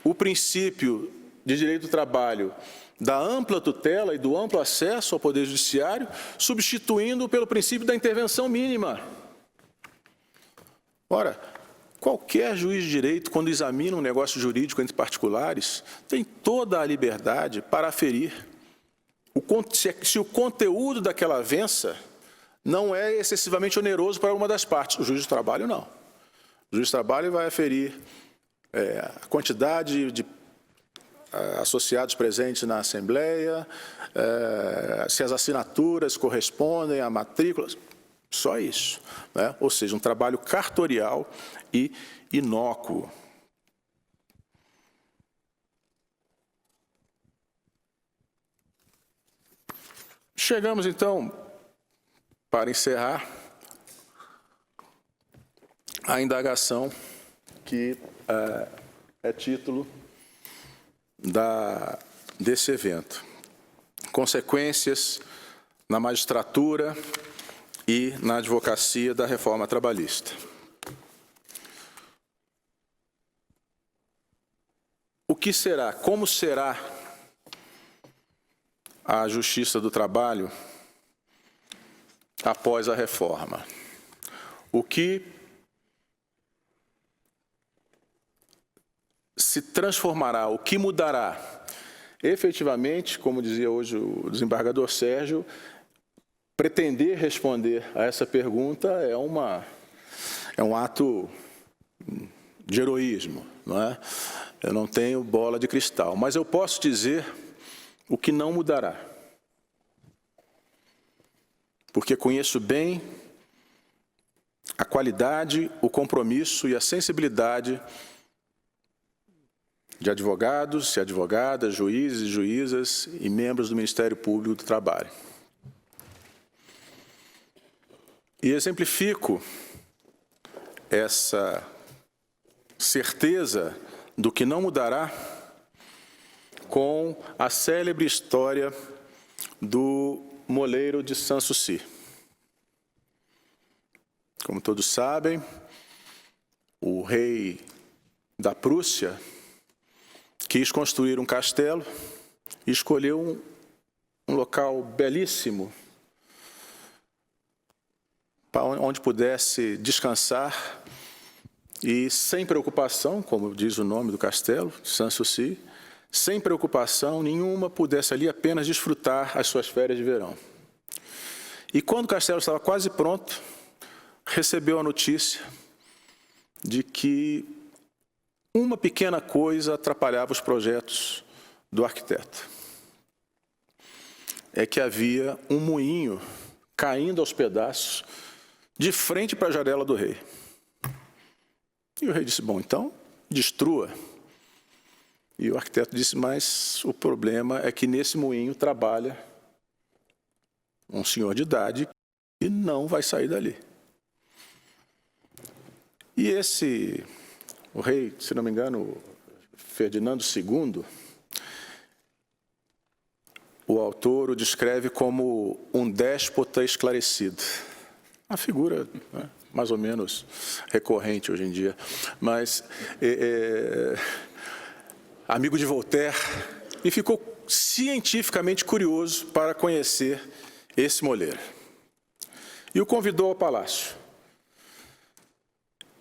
o princípio de direito do trabalho da ampla tutela e do amplo acesso ao Poder Judiciário, substituindo pelo princípio da intervenção mínima. Ora, qualquer juiz de direito, quando examina um negócio jurídico entre particulares, tem toda a liberdade para aferir se o conteúdo daquela avença não é excessivamente oneroso para uma das partes. O juiz do trabalho, não. O juiz do trabalho vai aferir a quantidade de associados presentes na Assembleia, se as assinaturas correspondem a matrículas, só isso, né? Ou seja, um trabalho cartorial e inócuo. Chegamos, então, para encerrar, à indagação que é título desse evento. Consequências na magistratura e na advocacia da reforma trabalhista. O que será, como será a Justiça do Trabalho após a reforma? O que se transformará, o que mudará? Efetivamente, como dizia hoje o desembargador Sérgio, pretender responder a essa pergunta é um ato de heroísmo, não é? Eu não tenho bola de cristal, mas eu posso dizer o que não mudará. Porque conheço bem a qualidade, o compromisso e a sensibilidade de advogados e advogadas, juízes e juízas e membros do Ministério Público do Trabalho. E exemplifico essa certeza do que não mudará com a célebre história do moleiro de Sanssouci. Como todos sabem, o rei da Prússia quis construir um castelo e escolheu um local belíssimo onde pudesse descansar e sem preocupação, como diz o nome do castelo, Sanssouci, sem preocupação nenhuma, pudesse ali apenas desfrutar as suas férias de verão. E quando o castelo estava quase pronto, recebeu a notícia de que uma pequena coisa atrapalhava os projetos do arquiteto. É que havia um moinho caindo aos pedaços de frente para a janela do rei. E o rei disse, bom, então, destrua. E o arquiteto disse, mas o problema é que nesse moinho trabalha um senhor de idade que não vai sair dali. E o rei, se não me engano, Ferdinando II, o autor o descreve como um déspota esclarecido. Uma figura, né, mais ou menos recorrente hoje em dia, mas amigo de Voltaire, e ficou cientificamente curioso para conhecer esse Moleiro. E o convidou ao palácio.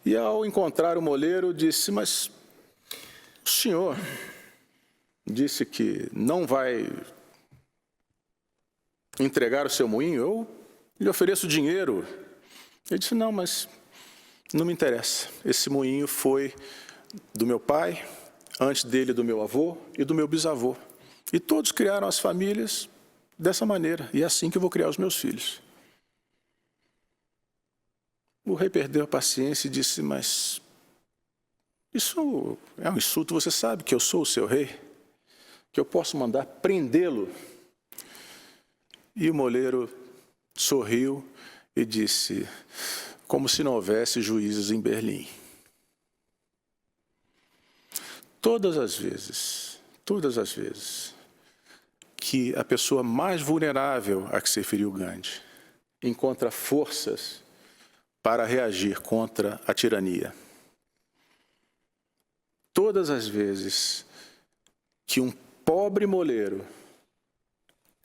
E ao encontrar o Moleiro, disse: mas o senhor disse que não vai entregar o seu moinho, eu lhe ofereço dinheiro. Ele disse: não, mas não me interessa. Esse moinho foi do meu pai, antes dele do meu avô e do meu bisavô. E todos criaram as famílias dessa maneira, e é assim que eu vou criar os meus filhos. O rei perdeu a paciência e disse: mas isso é um insulto, você sabe que eu sou o seu rei? Que eu posso mandar prendê-lo? E o Moleiro sorriu e disse, como se não houvesse juízes em Berlim: todas as vezes que a pessoa mais vulnerável a que se referiu Gandhi encontra forças para reagir contra a tirania, todas as vezes que um pobre moleiro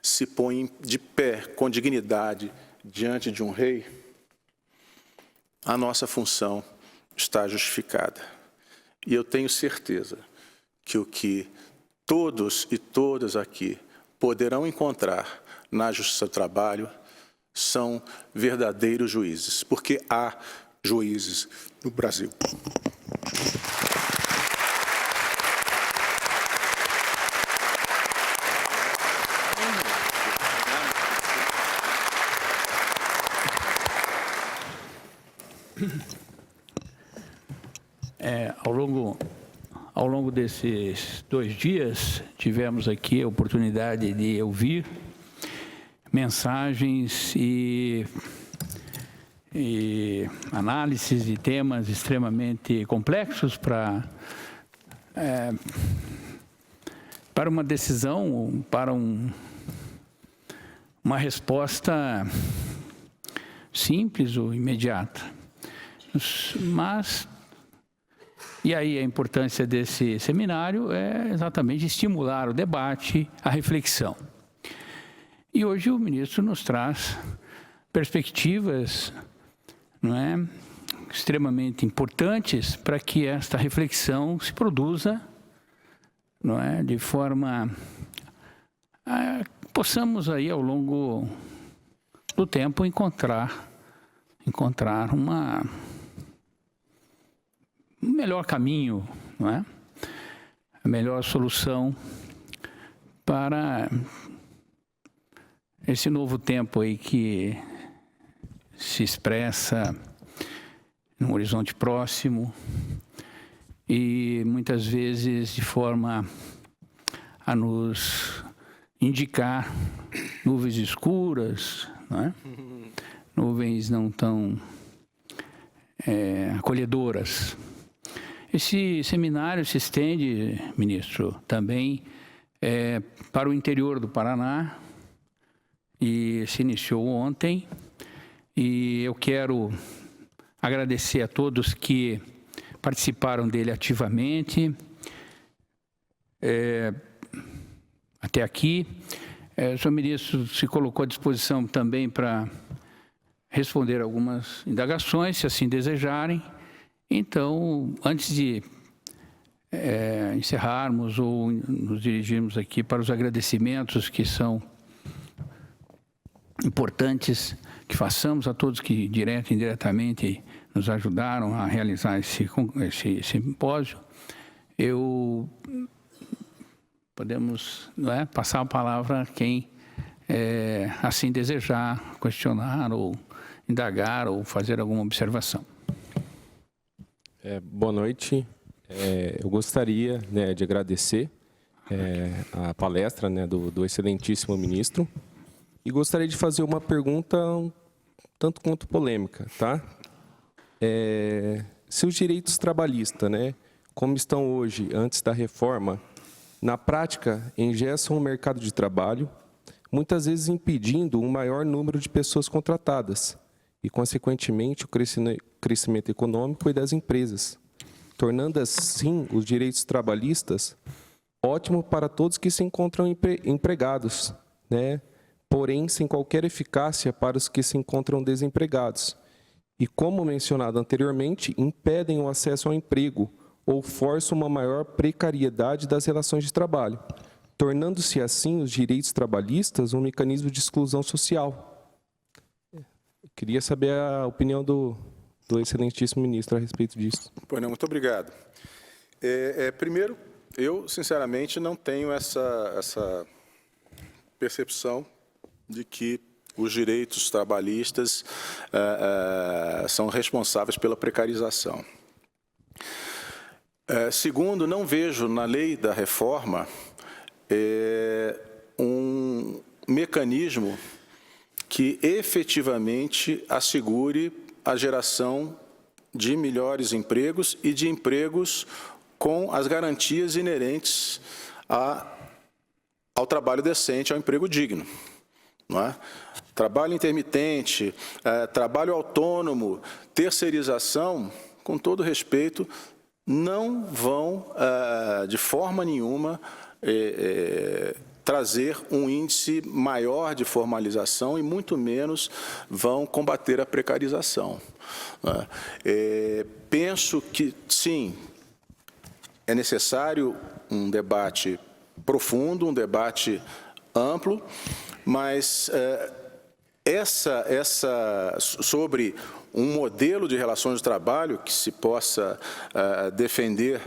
se põe de pé com dignidade diante de um rei, a nossa função está justificada. E eu tenho certeza que o que todos e todas aqui poderão encontrar na Justiça do Trabalho são verdadeiros juízes, porque há juízes no Brasil. Ao longo desses 2 dias, tivemos aqui a oportunidade de ouvir mensagens e análises de temas extremamente complexos para uma decisão, para uma resposta simples ou imediata. Mas, e aí a importância desse seminário é exatamente estimular o debate, a reflexão. E hoje o ministro nos traz perspectivas, não é, extremamente importantes para que esta reflexão se produza, não é, de forma possamos aí ao longo do tempo encontrar um melhor caminho, não é? A melhor solução para esse novo tempo aí que se expressa num horizonte próximo e muitas vezes de forma a nos indicar nuvens escuras, não é? Nuvens não tão acolhedoras. Esse seminário se estende, ministro, também para o interior do Paraná e se iniciou ontem. E eu quero agradecer a todos que participaram dele ativamente até aqui. O senhor ministro se colocou à disposição também para responder algumas indagações, se assim desejarem. Então, antes de encerrarmos ou nos dirigirmos aqui para os agradecimentos que são importantes, que façamos a todos que direto e indiretamente nos ajudaram a realizar esse simpósio, podemos, não é, passar a palavra a quem assim desejar questionar ou indagar ou fazer alguma observação. Boa noite. Eu gostaria, né, de agradecer a palestra, né, do excelentíssimo ministro e gostaria de fazer uma pergunta um tanto quanto polêmica, tá? Se os direitos trabalhistas, né, como estão hoje, antes da reforma, na prática, engessam o mercado de trabalho muitas vezes impedindo um maior número de pessoas contratadas e, consequentemente, o crescimento econômico e das empresas, tornando assim os direitos trabalhistas ótimo para todos que se encontram empregados, né? Porém, sem qualquer eficácia para os que se encontram desempregados. E, como mencionado anteriormente, impedem o acesso ao emprego ou forçam uma maior precariedade das relações de trabalho, tornando-se assim os direitos trabalhistas um mecanismo de exclusão social. Eu queria saber a opinião do excelentíssimo ministro a respeito disso. Pois não, muito obrigado. Primeiro, eu, sinceramente, não tenho essa percepção de que os direitos trabalhistas são responsáveis pela precarização. Segundo, não vejo na lei da reforma um mecanismo que efetivamente assegure a geração de melhores empregos e de empregos com as garantias inerentes ao trabalho decente, ao emprego digno. Não é? Trabalho intermitente, trabalho autônomo, terceirização, com todo respeito, não vão, de forma nenhuma, trazer um índice maior de formalização e muito menos vão combater a precarização. Penso que, sim, é necessário um debate profundo, um debate amplo, mas sobre um modelo de relações de trabalho que se possa defender,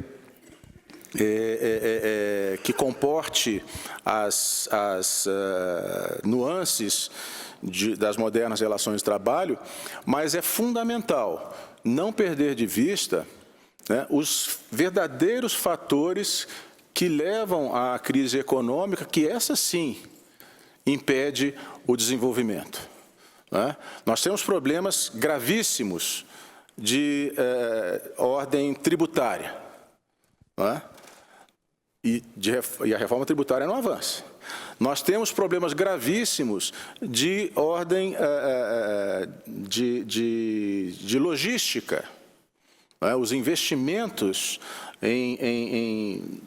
que comporte as nuances das modernas relações de trabalho, mas é fundamental não perder de vista, né, os verdadeiros fatores que levam à crise econômica, que essa sim impede o desenvolvimento. Né? Nós temos problemas gravíssimos de ordem tributária. Né? E a reforma tributária não avança. Nós temos problemas gravíssimos de ordem de logística. Né? Os investimentos em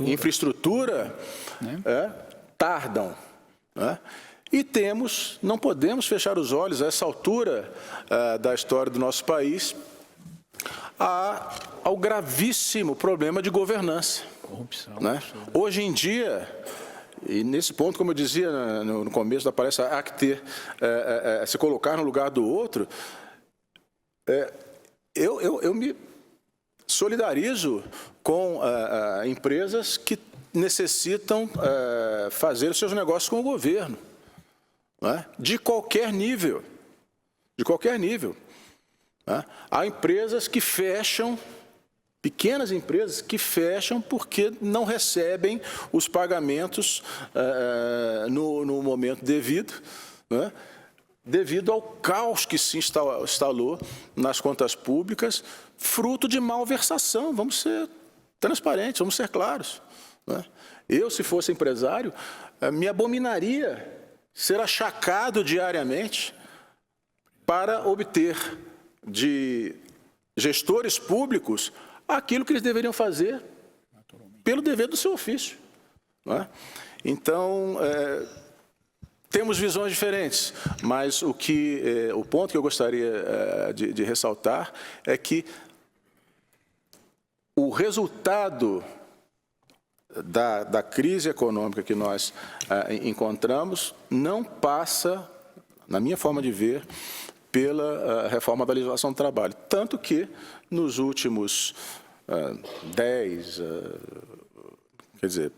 infraestrutura tardam. Né? E não podemos fechar os olhos a essa altura da história do nosso país ao gravíssimo problema de governança. Corrupção. Né? Hoje em dia, e nesse ponto, como eu dizia no começo da palestra, há que ter, se colocar no lugar do outro, eu me solidarizo com empresas que necessitam fazer os seus negócios com o governo, né? De qualquer nível. De qualquer nível. Né? Há empresas que fecham, pequenas empresas que fecham porque não recebem os pagamentos no momento devido, né? Devido ao caos que se instalou nas contas públicas, fruto de malversação. Vamos ser transparentes, vamos ser claros. Né? Eu, se fosse empresário, me abominaria ser achacado diariamente para obter de gestores públicos aquilo que eles deveriam fazer pelo dever do seu ofício. Não é? Então, temos visões diferentes, mas o ponto que eu gostaria de ressaltar é que o resultado da crise econômica que nós encontramos não passa, na minha forma de ver, pela reforma da legislação do trabalho. Tanto que, nos últimos 10, quer dizer,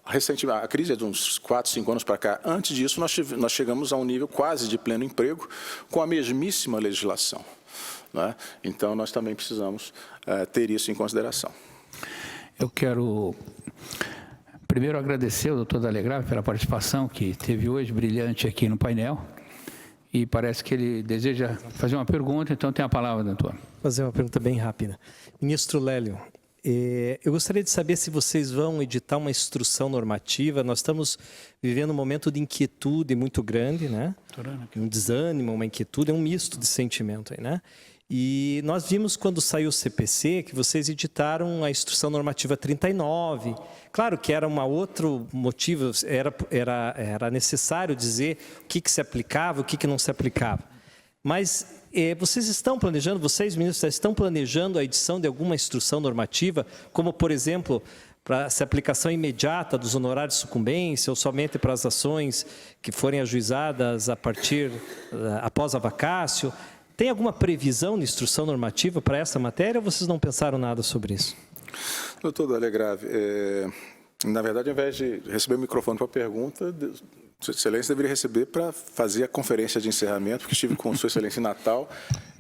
recentemente, a crise é de uns 4, 5 anos para cá. Antes disso, nós chegamos a um nível quase de pleno emprego com a mesmíssima legislação. Né? Então, nós também precisamos ter isso em consideração. Eu quero primeiro agradecer ao doutor Dalegrave pela participação que teve hoje, brilhante aqui no painel. E parece que ele deseja fazer uma pergunta, então tem a palavra, doutor. Fazer uma pergunta bem rápida. Ministro Lélio, Eu gostaria de saber se vocês vão editar uma instrução normativa. Nós estamos vivendo um momento de inquietude muito grande, né? Um desânimo, uma inquietude, é um misto de sentimento aí, né? E nós vimos quando saiu o CPC que vocês editaram a instrução normativa 39. Claro que era um outro motivo, era necessário dizer o que se aplicava, o que não se aplicava. Mas vocês estão planejando, vocês, ministros, estão planejando a edição de alguma instrução normativa, como, por exemplo, para essa aplicação imediata dos honorários de sucumbência ou somente para as ações que forem ajuizadas após a vacácio? Tem alguma previsão de instrução normativa para essa matéria ou vocês não pensaram nada sobre isso? Doutor Dalegrave, na verdade, ao invés de receber o microfone para a pergunta, Sua Excelência deveria receber para fazer a conferência de encerramento, porque estive com Sua Excelência em Natal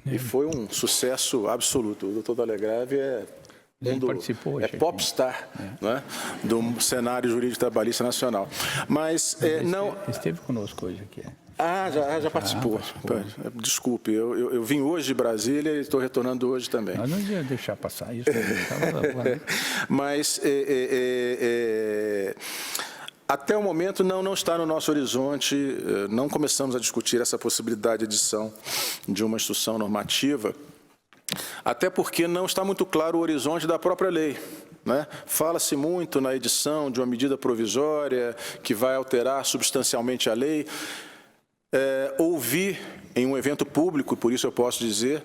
e foi um sucesso absoluto. O doutor Dalegrave é popstar, né, do cenário jurídico trabalhista nacional. Mas não... Esteve conosco hoje aqui. Já participou. Desculpe, eu vim hoje de Brasília e estou retornando hoje também. Nós não ia deixar passar isso. Mas até o momento não está no nosso horizonte, não começamos a discutir essa possibilidade de edição de uma instrução normativa, até porque não está muito claro o horizonte da própria lei. Né? Fala-se muito na edição de uma medida provisória que vai alterar substancialmente a lei. Ouvi em um evento público, por isso eu posso dizer,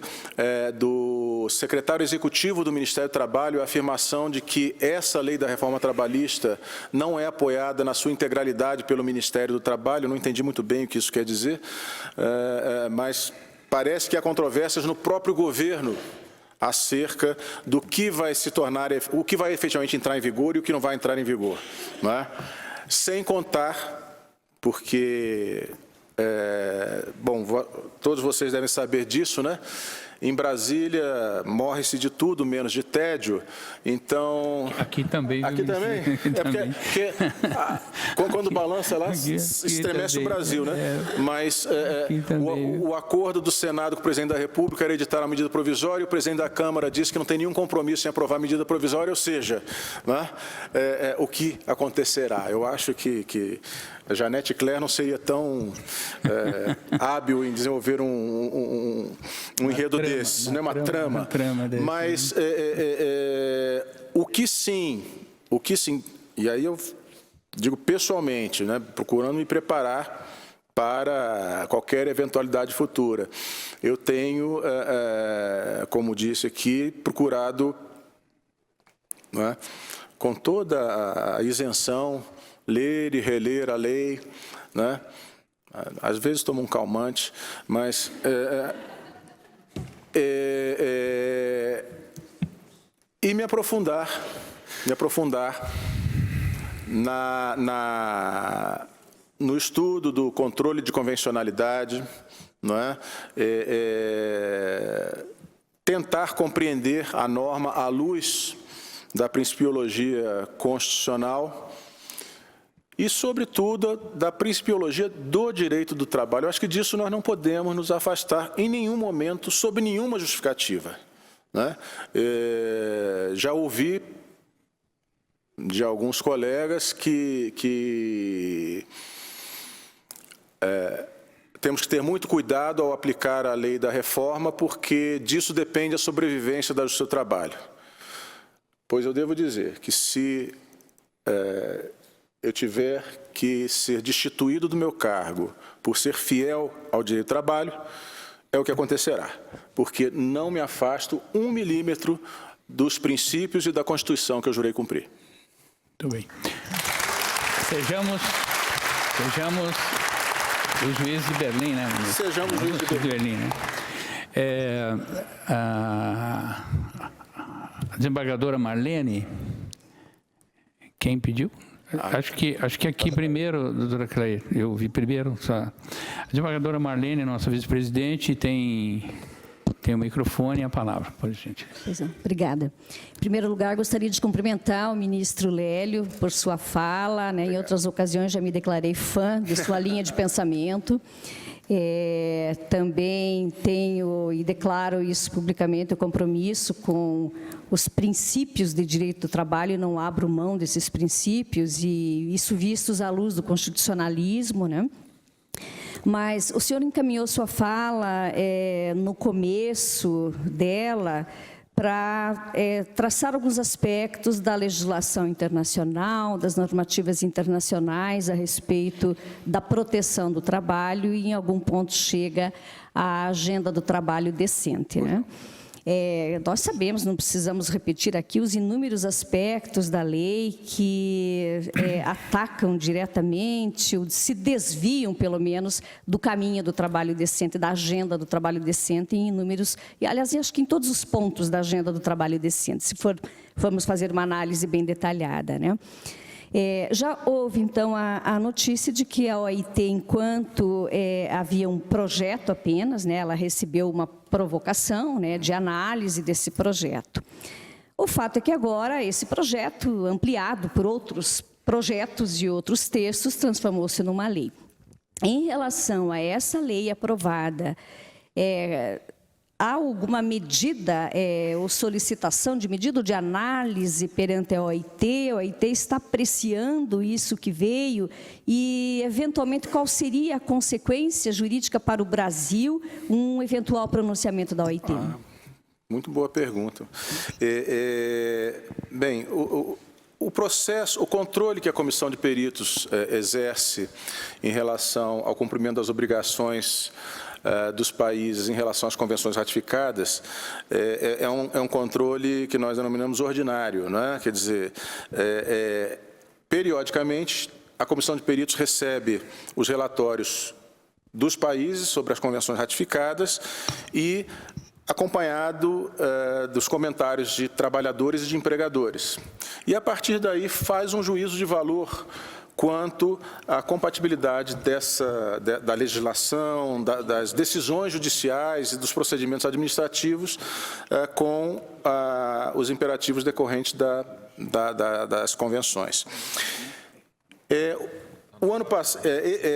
do secretário executivo do Ministério do Trabalho a afirmação de que essa lei da reforma trabalhista não é apoiada na sua integralidade pelo Ministério do Trabalho. Eu não entendi muito bem o que isso quer dizer, mas parece que há controvérsias no próprio governo acerca do que vai se tornar, o que vai efetivamente entrar em vigor e o que não vai entrar em vigor. Né? Sem contar, porque... todos vocês devem saber disso, né? Em Brasília morre-se de tudo menos de tédio, então... Aqui também. Aqui também? Porque quando balança lá, estremece o Brasil, né? Mas o acordo do Senado com o presidente da República era editar a medida provisória e o presidente da Câmara disse que não tem nenhum compromisso em aprovar a medida provisória, ou seja, né? O que acontecerá? Eu acho que a Janete Claire não seria tão hábil em desenvolver um enredo desse, né? Uma trama desse, mas o que sim, e aí eu digo pessoalmente, né? Procurando me preparar para qualquer eventualidade futura, eu tenho, como disse aqui, procurado, né, com toda a isenção, ler e reler a lei, né? Às vezes tomo um calmante, mas e me aprofundar no estudo do controle de convencionalidade, não é? Tentar compreender a norma à luz da principiologia constitucional e, sobretudo, da principiologia do direito do trabalho. Eu acho que disso nós não podemos nos afastar em nenhum momento, sob nenhuma justificativa. Né? Já ouvi de alguns colegas que temos que ter muito cuidado ao aplicar a lei da reforma, porque disso depende a sobrevivência da justiça do trabalho. Pois eu devo dizer que se eu tiver que ser destituído do meu cargo por ser fiel ao direito do trabalho, é o que acontecerá, porque não me afasto 1 milímetro dos princípios e da Constituição que eu jurei cumprir. Muito bem. Sejamos os juízes de Berlim, né? Sejamos os juízes de Berlim, né? A desembargadora Marlene, quem pediu? Acho que aqui primeiro, doutora Claire, eu vi primeiro. A desembargadora Marlene, nossa vice-presidente, tem o microfone e a palavra. Pode, gente. Obrigada. Em primeiro lugar, gostaria de cumprimentar o ministro Lélio por sua fala, né? Em outras ocasiões já me declarei fã de sua linha de pensamento. Também tenho e declaro isso publicamente, o compromisso com os princípios de direito do trabalho, e não abro mão desses princípios, e isso vistos à luz do constitucionalismo, né? Mas o senhor encaminhou sua fala no começo dela para traçar alguns aspectos da legislação internacional, das normativas internacionais a respeito da proteção do trabalho, e em algum ponto chega à agenda do trabalho decente, né? Nós sabemos, não precisamos repetir aqui, os inúmeros aspectos da lei que atacam diretamente, ou se desviam, pelo menos, do caminho do trabalho decente, da agenda do trabalho decente, em inúmeros, e aliás, acho que em todos os pontos da agenda do trabalho decente, se formos fazer uma análise bem detalhada, né? Já houve, então, a notícia de que a OIT, enquanto havia um projeto apenas, né, ela recebeu uma provocação, né, de análise desse projeto. O fato é que agora esse projeto, ampliado por outros projetos e outros textos, transformou-se numa lei. Em relação a essa lei aprovada, há alguma medida ou solicitação de medida de análise perante a OIT? A OIT está apreciando isso que veio e, eventualmente, qual seria a consequência jurídica para o Brasil, um eventual pronunciamento da OIT? Muito boa pergunta. Bem, o processo, o controle que a Comissão de Peritos exerce em relação ao cumprimento das obrigações dos países em relação às convenções ratificadas é um controle que nós denominamos ordinário, né? Quer dizer, periodicamente, a Comissão de Peritos recebe os relatórios dos países sobre as convenções ratificadas e acompanhado dos comentários de trabalhadores e de empregadores. E, a partir daí, faz um juízo de valor quanto à compatibilidade da legislação, das decisões judiciais e dos procedimentos administrativos com os imperativos decorrentes das convenções.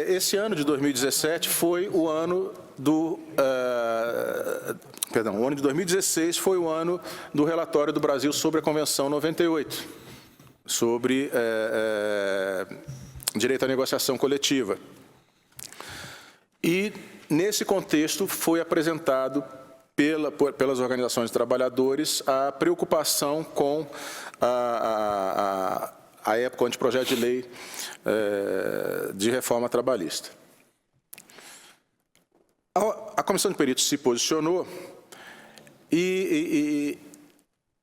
Esse ano de 2017 foi o ano do... o ano de 2016 foi o ano do relatório do Brasil sobre a Convenção 98, sobre direito à negociação coletiva. E, nesse contexto, foi apresentado pelas organizações de trabalhadores a preocupação com a época o anteprojeto de lei de reforma trabalhista. A Comissão de Peritos se posicionou e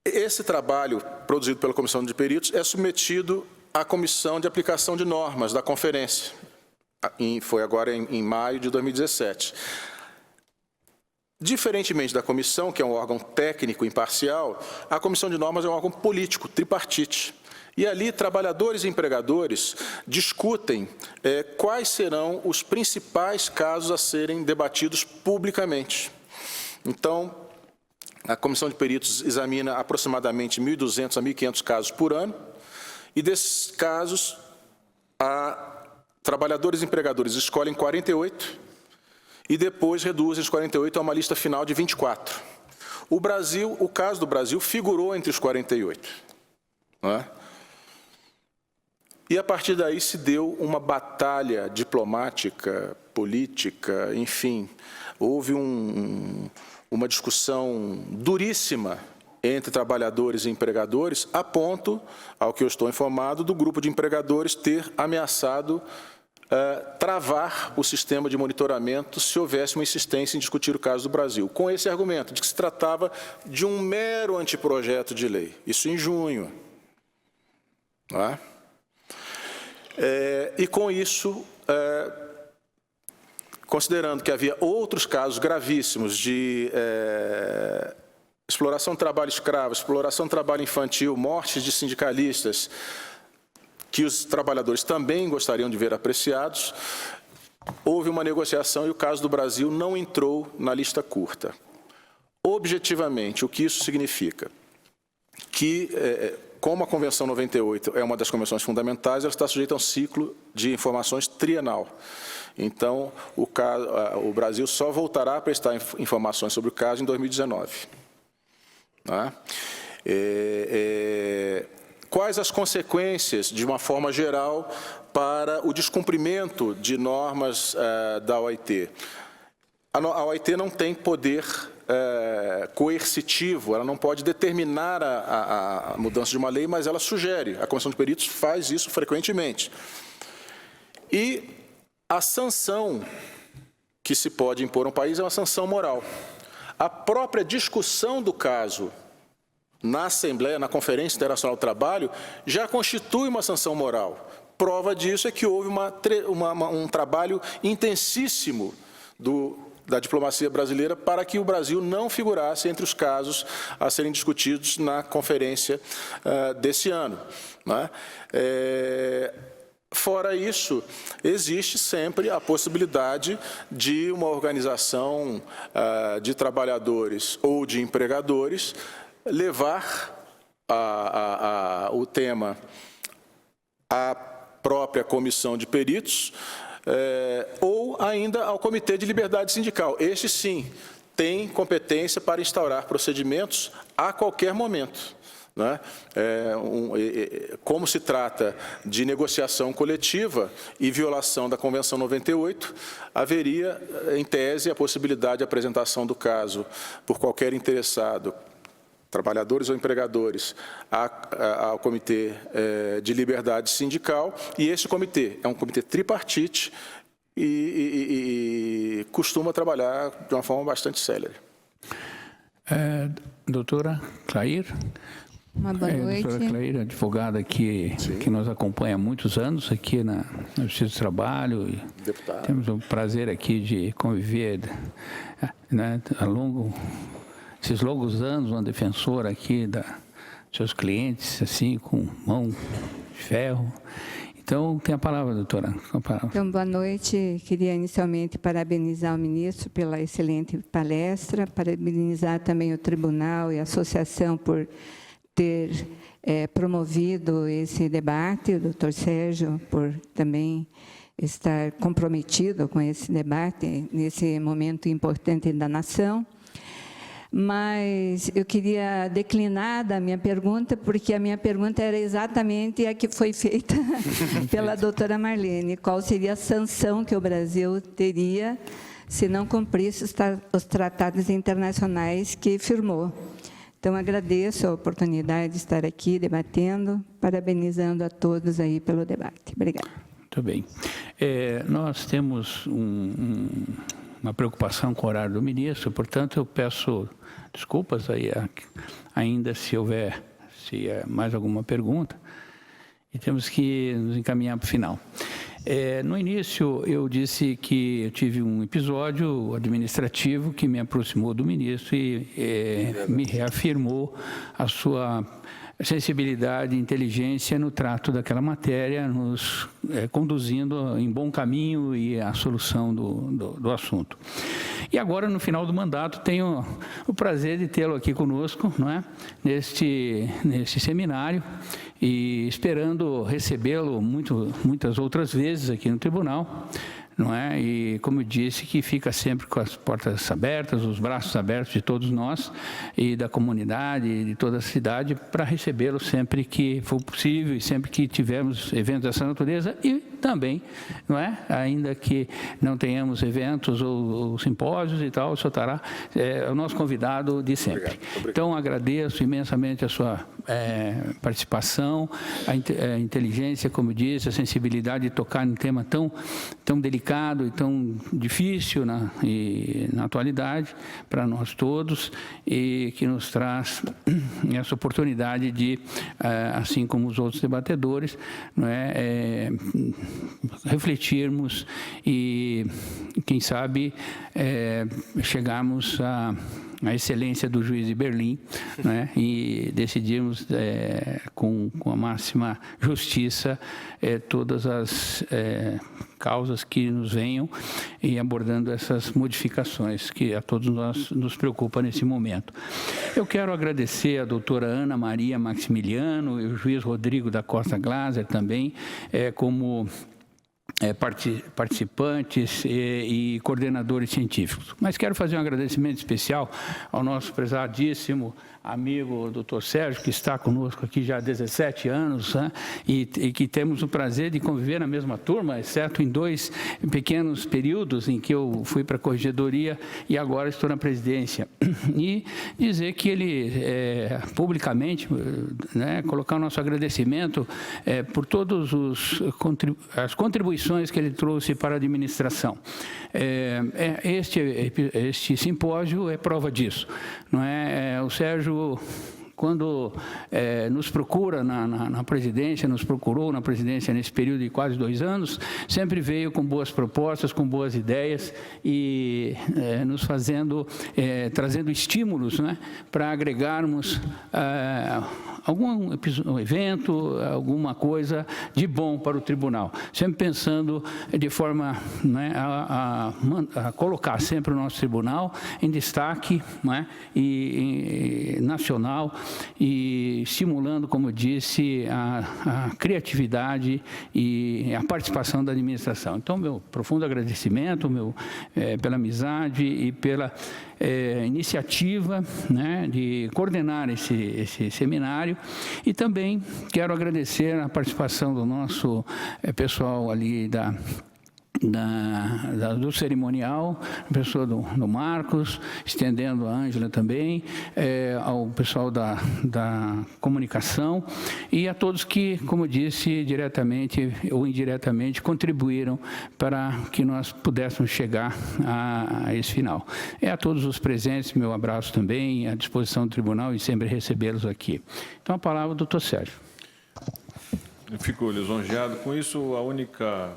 esse trabalho produzido pela Comissão de Peritos é submetido à Comissão de Aplicação de Normas da Conferência. Foi agora em maio de 2017. Diferentemente da comissão, que é um órgão técnico imparcial, a Comissão de Normas é um órgão político, tripartite. E ali, trabalhadores e empregadores discutem quais serão os principais casos a serem debatidos publicamente. Então, a Comissão de Peritos examina aproximadamente 1.200 a 1.500 casos por ano, e desses casos, trabalhadores e empregadores escolhem 48 e depois reduzem os 48 a uma lista final de 24. O caso do Brasil figurou entre os 48. Não é? E, a partir daí, se deu uma batalha diplomática, política, enfim, houve uma discussão duríssima entre trabalhadores e empregadores, a ponto, ao que eu estou informado, do grupo de empregadores ter ameaçado travar o sistema de monitoramento se houvesse uma insistência em discutir o caso do Brasil, com esse argumento de que se tratava de um mero anteprojeto de lei. Isso em junho. Não é? E, com isso, considerando que havia outros casos gravíssimos de exploração de trabalho escravo, exploração de trabalho infantil, mortes de sindicalistas, que os trabalhadores também gostariam de ver apreciados, houve uma negociação e o caso do Brasil não entrou na lista curta. Objetivamente, o que isso significa? Que como a Convenção 98 é uma das convenções fundamentais, ela está sujeita a um ciclo de informações trienal. Então, o Brasil só voltará a prestar informações sobre o caso em 2019. Né? Quais as consequências, de uma forma geral, para o descumprimento de normas da OIT? A OIT não tem poder coercitivo, ela não pode determinar a mudança de uma lei, mas ela sugere. A Comissão de Peritos faz isso frequentemente. E a sanção que se pode impor a um país é uma sanção moral. A própria discussão do caso na Assembleia, na Conferência Internacional do Trabalho, já constitui uma sanção moral. Prova disso é que houve um trabalho intensíssimo da diplomacia brasileira para que o Brasil não figurasse entre os casos a serem discutidos na conferência desse ano. Né? Fora isso, existe sempre a possibilidade de uma organização de trabalhadores ou de empregadores levar o tema à própria comissão de peritos ou ainda ao Comitê de Liberdade Sindical. Este, sim, tem competência para instaurar procedimentos a qualquer momento. Né? Como se trata de negociação coletiva e violação da Convenção 98, haveria, em tese, a possibilidade de apresentação do caso por qualquer interessado, trabalhadores ou empregadores, ao Comitê de Liberdade Sindical, e esse comitê é um comitê tripartite e costuma trabalhar de uma forma bastante célere. Doutora Clair? Uma boa noite. Doutora Clair, advogada que nos acompanha há muitos anos aqui na Justiça do Trabalho. Deputado. Temos o prazer aqui de conviver, né, esses longos anos, uma defensora aqui dos seus clientes, assim, com mão de ferro. Então, tem a palavra, doutora. Então, boa noite. Queria inicialmente parabenizar o ministro pela excelente palestra, parabenizar também o tribunal e a associação por ter promovido esse debate, o doutor Sérgio por também estar comprometido com esse debate nesse momento importante da nação. Mas eu queria declinar da minha pergunta, porque a minha pergunta era exatamente a que foi feita pela doutora Marlene. Qual seria a sanção que o Brasil teria se não cumprisse os tratados internacionais que firmou? Então, agradeço a oportunidade de estar aqui debatendo, parabenizando a todos aí pelo debate. Obrigada. Muito bem. Nós temos uma preocupação com o horário do ministro, portanto, eu peço desculpas aí, ainda se houver mais alguma pergunta, e temos que nos encaminhar para o final. No início, eu disse que eu tive um episódio administrativo que me aproximou do ministro e me reafirmou a sua sensibilidade e inteligência no trato daquela matéria, nos conduzindo em bom caminho e à solução do assunto. E agora, no final do mandato, tenho o prazer de tê-lo aqui conosco, não é? neste seminário, e esperando recebê-lo muitas outras vezes aqui no tribunal, não é? E, como eu disse, que fica sempre com as portas abertas, os braços abertos de todos nós e da comunidade e de toda a cidade para recebê-lo sempre que for possível e sempre que tivermos eventos dessa natureza e também, não é? Ainda que não tenhamos eventos ou simpósios e tal, o senhor estará o nosso convidado de sempre. Obrigado. Então, agradeço imensamente a sua participação, a inteligência, como eu disse, a sensibilidade de tocar num tema tão delicado e tão difícil na atualidade para nós todos e que nos traz essa oportunidade de, assim como os outros debatedores, não é, refletirmos e, quem sabe, chegarmos a excelência do juiz de Berlim, né? E decidimos com a máxima justiça todas as causas que nos venham e abordando essas modificações que a todos nós nos preocupa nesse momento. Eu quero agradecer a doutora Ana Maria Maximiliano e o juiz Rodrigo da Costa Glaser também, como participantes e coordenadores científicos. Mas quero fazer um agradecimento especial ao nosso prezadíssimo amigo Dr. Sérgio, que está conosco aqui já há 17 anos, né? e que temos o prazer de conviver na mesma turma, exceto em 2 pequenos períodos em que eu fui para a corregedoria e agora estou na presidência. E dizer que ele, publicamente, né, colocar o nosso agradecimento por todas as contribuições que ele trouxe para a administração. Este simpósio é prova disso. Não é? O Sérgio, quando nos procura na presidência, nos procurou na presidência nesse período de quase 2 anos, sempre veio com boas propostas, com boas ideias e nos trazendo estímulos, né, para agregarmos algum evento, alguma coisa de bom para o tribunal. Sempre pensando de forma, né, a colocar sempre o nosso tribunal em destaque, né, e nacional, e estimulando, como eu disse, a criatividade e a participação da administração. Então, meu profundo agradecimento pela amizade e pela iniciativa, né, de coordenar esse seminário. E também quero agradecer a participação do nosso pessoal ali do cerimonial, a pessoa do Marcos, estendendo a Ângela também, ao pessoal da comunicação e a todos que, como disse, diretamente ou indiretamente contribuíram para que nós pudéssemos chegar a esse final. A todos os presentes, meu abraço também, à disposição do tribunal e sempre recebê-los aqui. Então, a palavra do Dr. Sérgio. Eu fico lisonjeado com isso. A única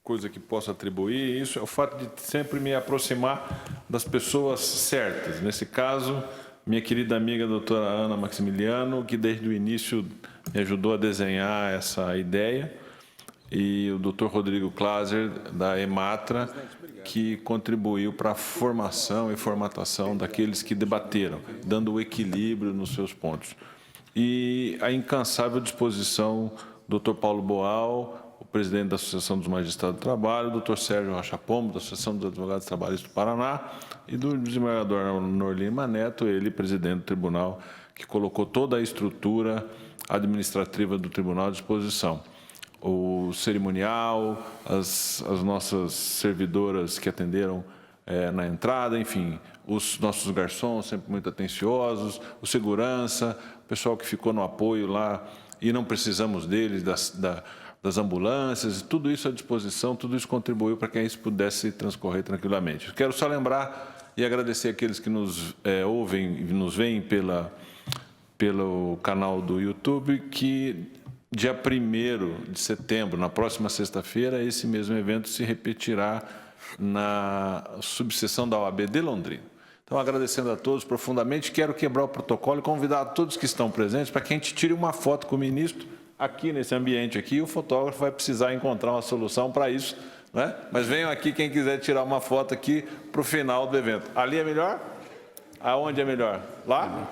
coisa que posso atribuir isso é o fato de sempre me aproximar das pessoas certas. Nesse caso, minha querida amiga doutora Ana Maximiliano, que desde o início me ajudou a desenhar essa ideia, e o doutor Rodrigo Glaser, da EMATRA, que contribuiu para a formação e formatação daqueles que debateram, dando o equilíbrio nos seus pontos. E a incansável disposição do Dr. Paulo Boal, o presidente da Associação dos Magistrados do Trabalho, o Dr. Sérgio Rocha Pombo, da Associação dos Advogados Trabalhistas do Paraná, e do desembargador Norlima Neto, ele, presidente do tribunal, que colocou toda a estrutura administrativa do tribunal à disposição. O cerimonial, as nossas servidoras que atenderam na entrada, enfim, os nossos garçons sempre muito atenciosos, o segurança, o pessoal que ficou no apoio lá e não precisamos deles, das ambulâncias, tudo isso à disposição, tudo isso contribuiu para que isso pudesse transcorrer tranquilamente. Quero só lembrar e agradecer àqueles que nos ouvem e nos veem pelo canal do YouTube, que dia 1º de setembro, na próxima sexta-feira, esse mesmo evento se repetirá na subseção da OAB de Londrina. Então, agradecendo a todos profundamente, quero quebrar o protocolo e convidar a todos que estão presentes para que a gente tire uma foto com o ministro aqui nesse ambiente aqui. O fotógrafo vai precisar encontrar uma solução para isso, né? Mas venham aqui quem quiser tirar uma foto aqui para o final do evento. Ali é melhor? Aonde é melhor? Lá?